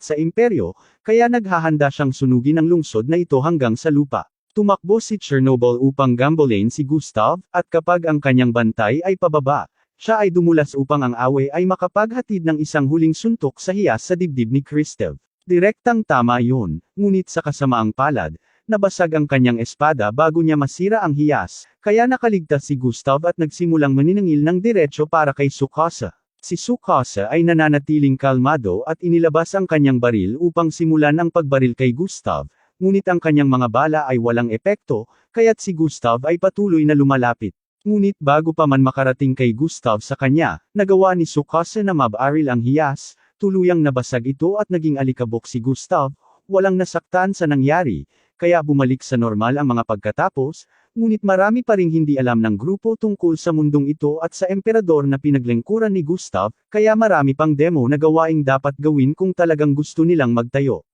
sa imperyo, kaya naghahanda siyang sunugin ang lungsod na ito hanggang sa lupa. Tumakbo si Chernobyl upang gambolain si Gustav, at kapag ang kanyang bantay ay pababa, siya ay dumulas upang ang away ay makapaghatid ng isang huling suntok sa hiyas sa dibdib ni Kristev. Direktang tama yun, ngunit sa kasamaang palad, nabasag ang kanyang espada bago niya masira ang hiyas, kaya nakaligtas si Gustav at nagsimulang maniningil ng diretsyo para kay Tsukasa. Si Tsukasa ay nananatiling kalmado at inilabas ang kanyang baril upang simulan ang pagbaril kay Gustav. Ngunit ang kanyang mga bala ay walang epekto, kaya't si Gustav ay patuloy na lumalapit. Ngunit bago pa man makarating kay Gustav sa kanya, nagawa ni Tsukasa na mabaril ang hiyas, tuluyang nabasag ito at naging alikabok si Gustav, walang nasaktan sa nangyari, kaya bumalik sa normal ang mga pagkatapos, ngunit marami pa ring hindi alam ng grupo tungkol sa mundong ito at sa emperador na pinaglingkuran ni Gustav, kaya marami pang demo na gawaing dapat gawin kung talagang gusto nilang magtayo.